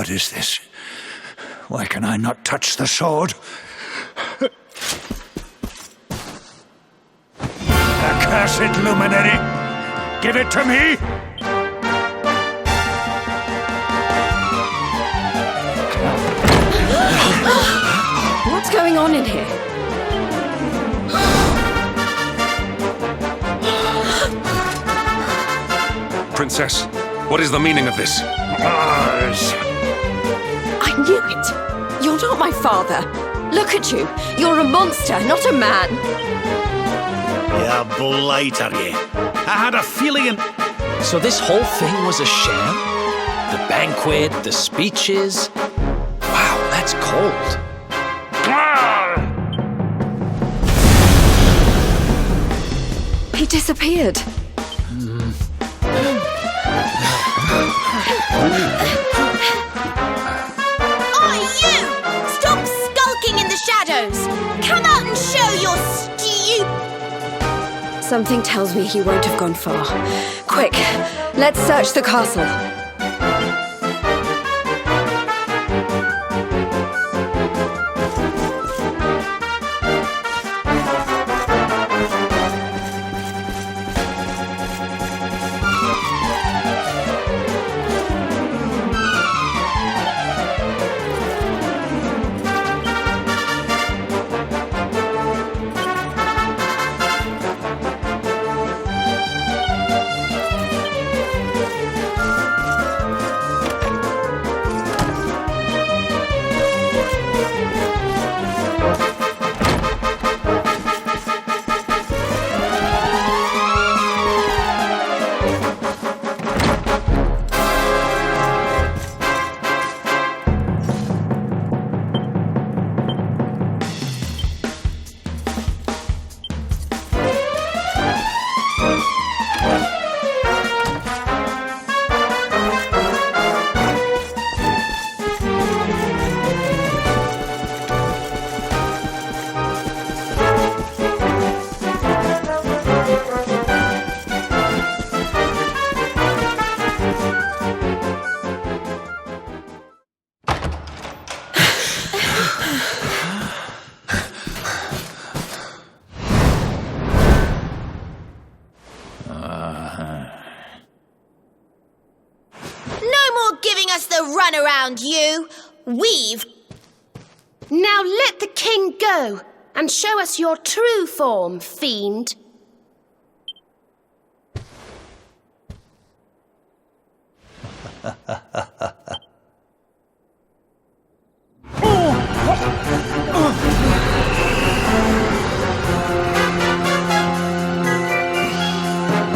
What is this? Why can I not touch the sword? Accursed luminary! Give it to me! What's going on in here? Princess, what is the meaning of this? I knew it! You're not my father! Look at you! You're a monster, not a man! Yeah, blighter, you. I had a feeling. So this whole thing was a sham? The banquet, the speeches? Wow, that's cold. He disappeared. Oi, you! Stop skulking in the shadows! Come out and show your Something tells me he won't have gone far. Quick, let's search the castle. Runaround, you! We've... Now let the king go and show us your true form, fiend.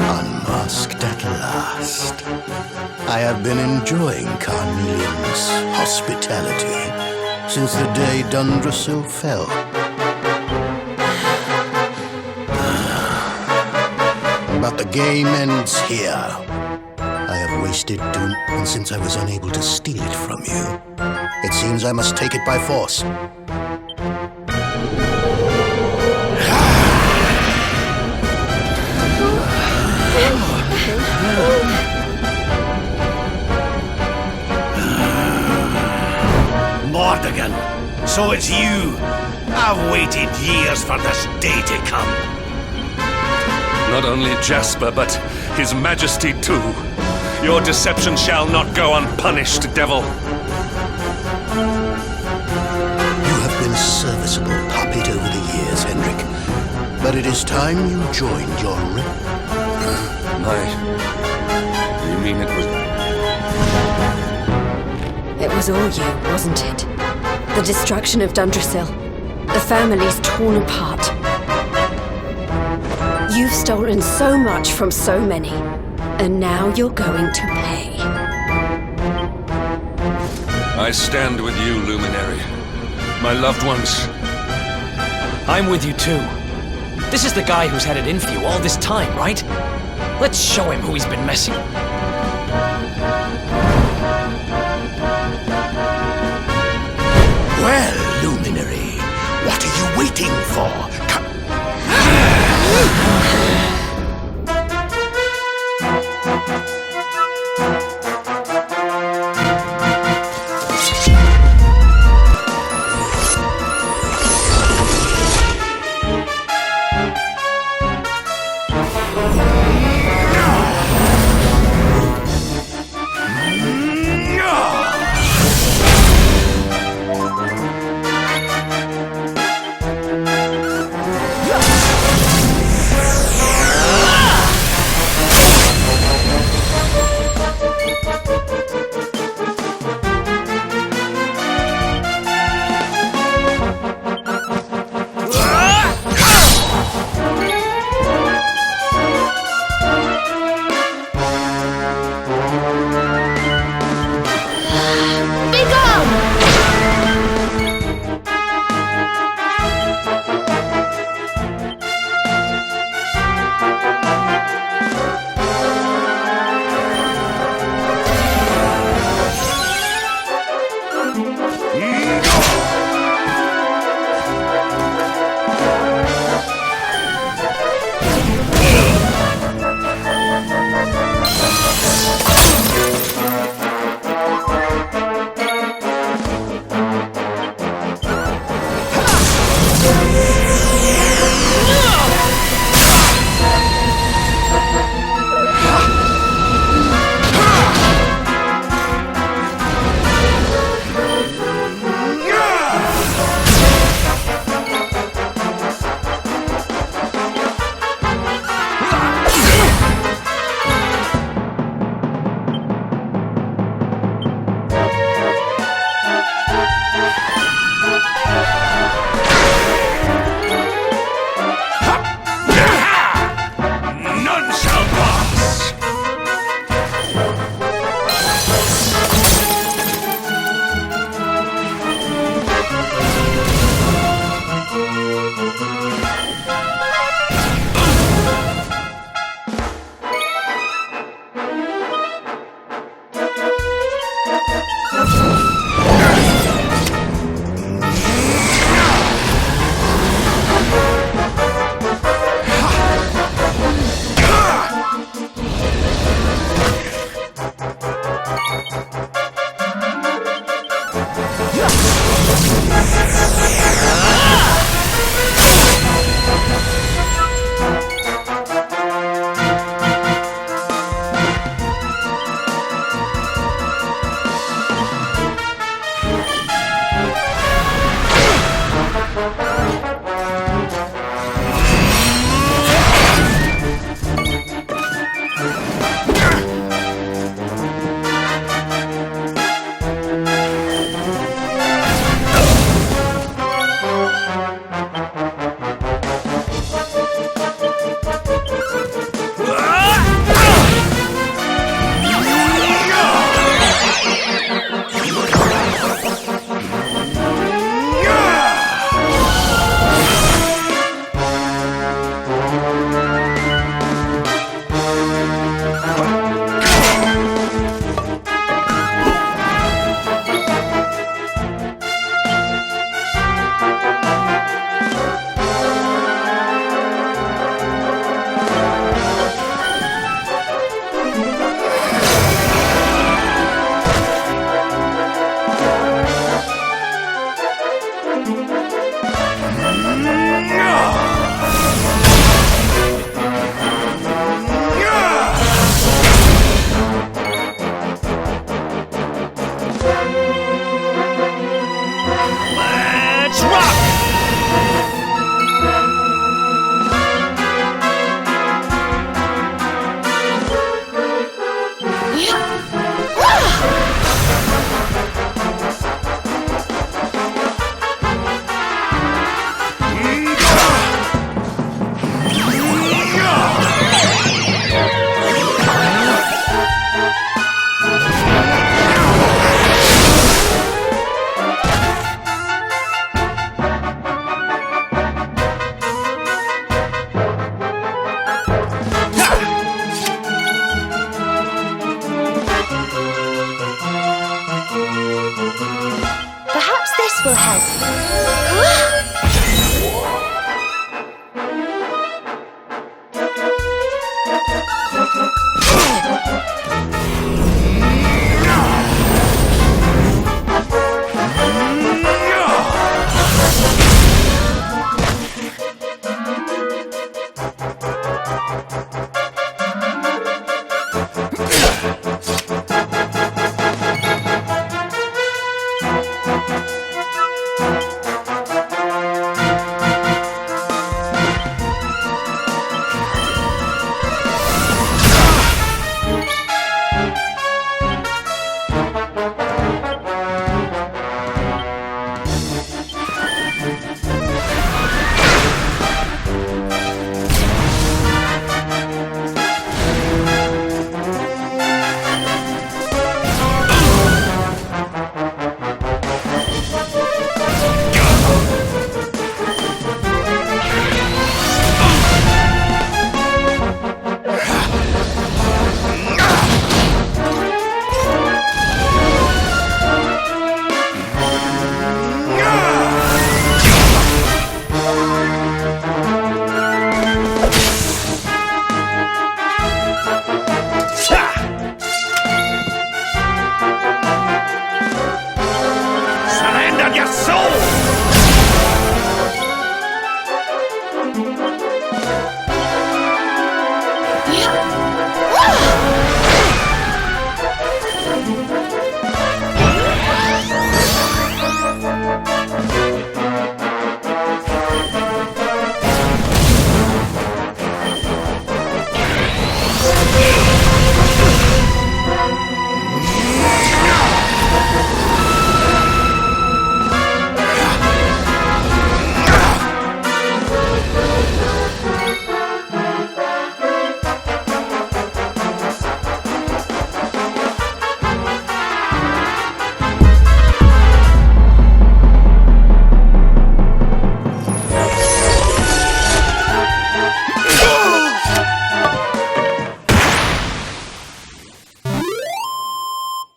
Unmasked at last. I have been enjoying Carnelian's hospitality since the day Dundrasil fell. But the game ends here. I have wasted Doom, and since I was unable to steal it from you, it seems I must take it by force. Mordegon, so it's you. I've waited years for this day to come. Not only Jasper, but His Majesty too. Your deception shall not go unpunished, devil. You have been a serviceable puppet over the years, Hendrik. But it is time you joined your You mean it was... It was all you, wasn't it? The destruction of Dundrasil. The family's torn apart. You've stolen so much from so many, and now you're going to pay. I stand with you, Luminary. My loved ones. I'm with you too. This is the guy who's had it in for you all this time, right? Let's show him who he's been messing with. Well, Luminary, what are you waiting for? Come.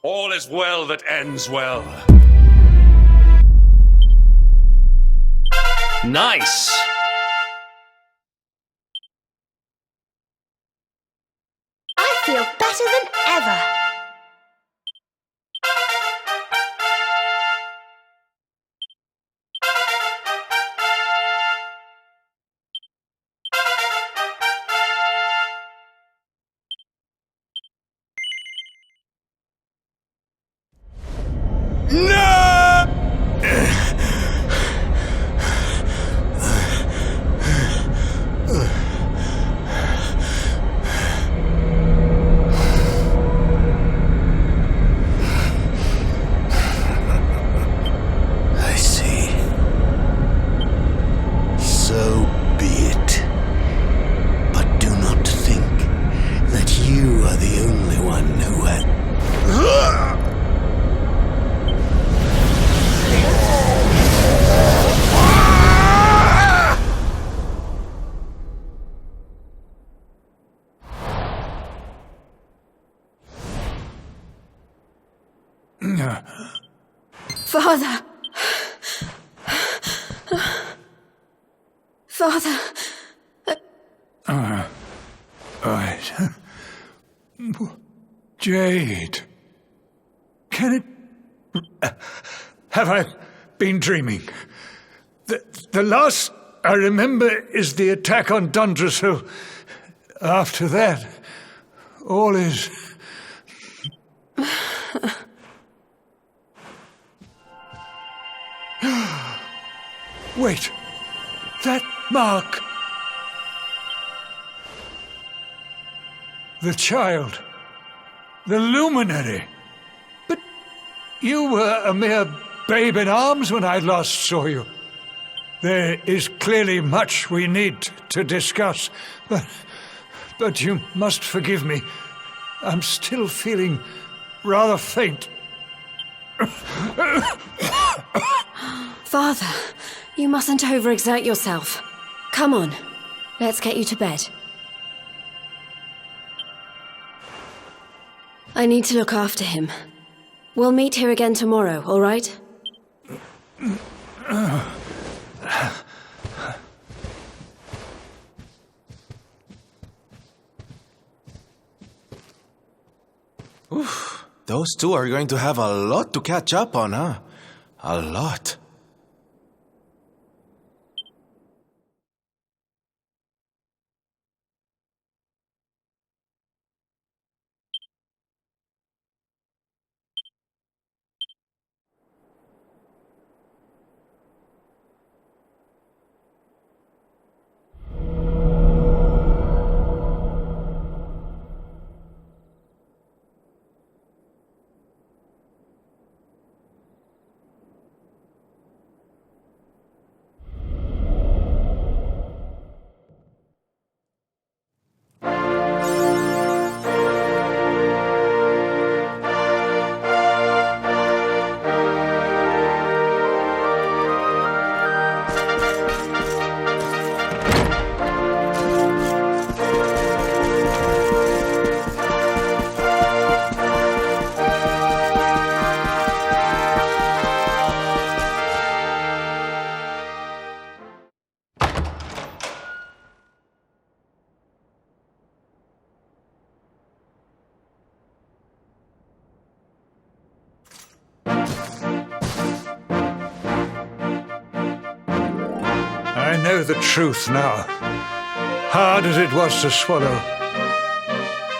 All is well that ends well. Nice! I feel better than ever. I see. So be it. But do not think that you are the only one who had... Father! Father! Right. Jade. Can it... Have I been dreaming? The last I remember is the attack on Dundra, so after that, all is... Wait, that mark... The child. The luminary. But you were a mere babe in arms when I last saw you. There is clearly much we need to discuss, but you must forgive me. I'm still feeling rather faint. Father, you mustn't overexert yourself. Come on, let's get you to bed. I need to look after him. We'll meet here again tomorrow, all right? Oof, those two are going to have a lot to catch up on, huh? A lot. I know the truth now. Hard as it was to swallow.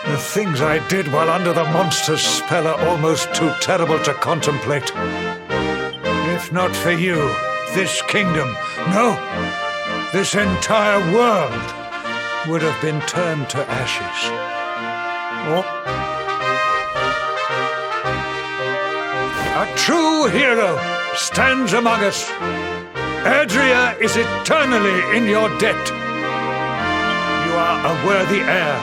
The things I did while under the monster's spell are almost too terrible to contemplate. If not for you, this kingdom, no, this entire world would have been turned to ashes. A true hero stands among us. Adria is eternally in your debt. You are a worthy heir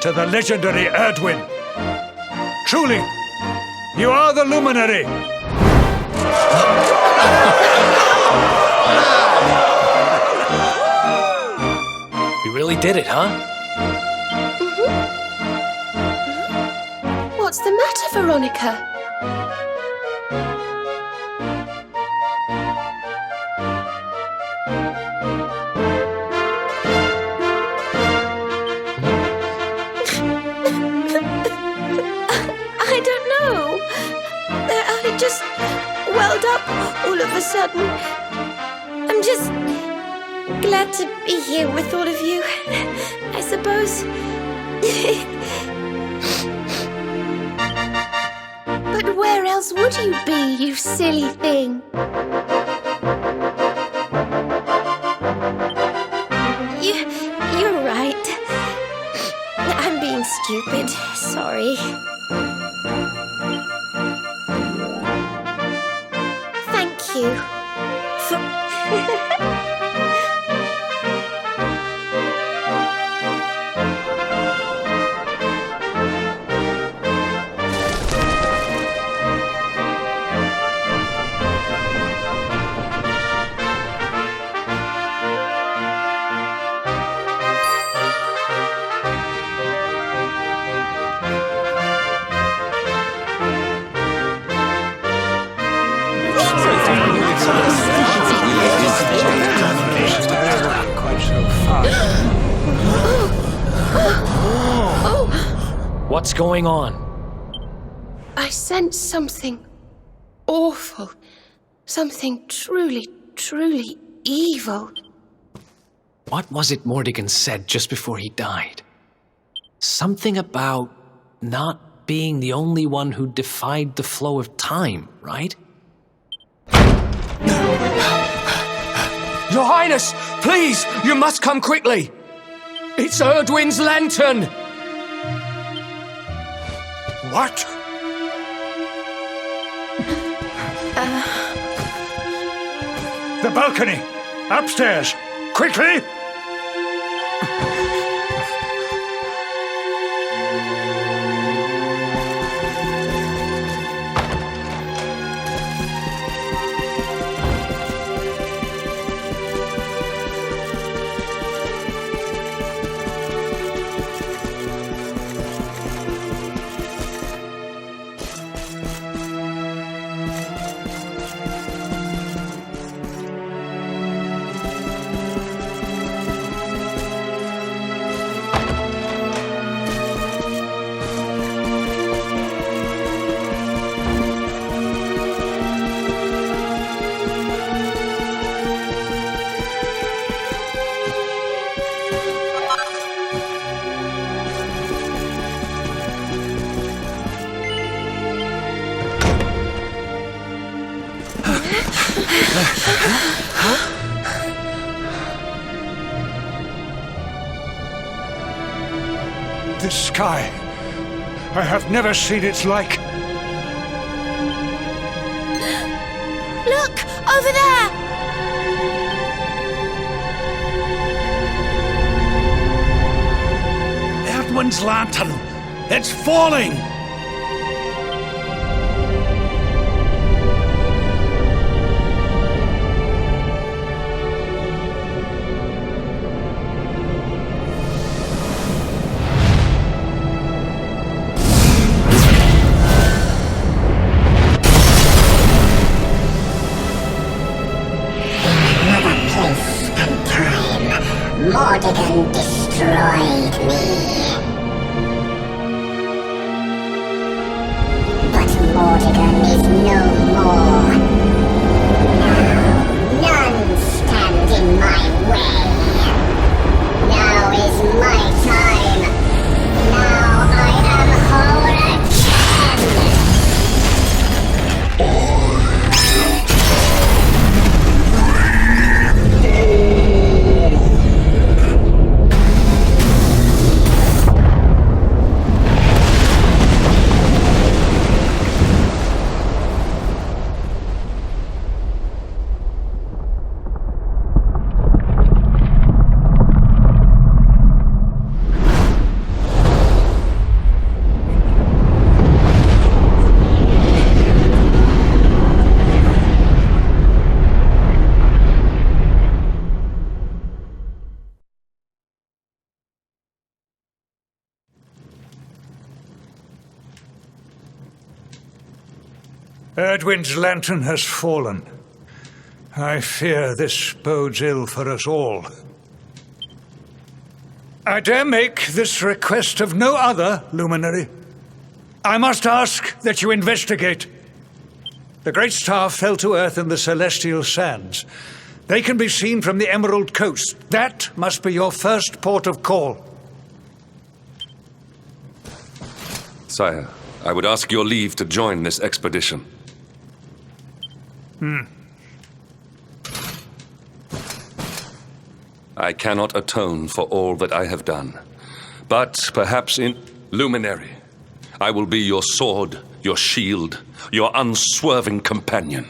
to the legendary Erdwin. Truly, you are the luminary. You really did it, huh? What's the matter, Veronica? I don't know. I just welled up all of a sudden. I'm just glad to be here with all of you, I suppose. But where else would you be, you silly thing? You're right. I'm being stupid. Sorry. Thank you. What's going on? I sense something awful. Something truly, truly evil. What was it Mordigan said just before he died? Something about not being the only one who defied the flow of time, right? Your Highness, please, you must come quickly. It's Erdwin's lantern. What? The balcony! Upstairs! Quickly! This sky, I have never seen its like. Look! Over there! Erdwin's lantern! It's falling! Mordigan destroyed me. But Mordigan is no more. Now, none stand in my way. Now is my time. Now I am whole again. Erdwin's lantern has fallen. I fear this bodes ill for us all. I dare make this request of no other, Luminary. I must ask that you investigate. The Great Star fell to Earth in the Celestial Sands. They can be seen from the Emerald Coast. That must be your first port of call. Sire, I would ask your leave to join this expedition. I cannot atone for all that I have done. But perhaps in Luminary, I will be your sword, your shield, your unswerving companion.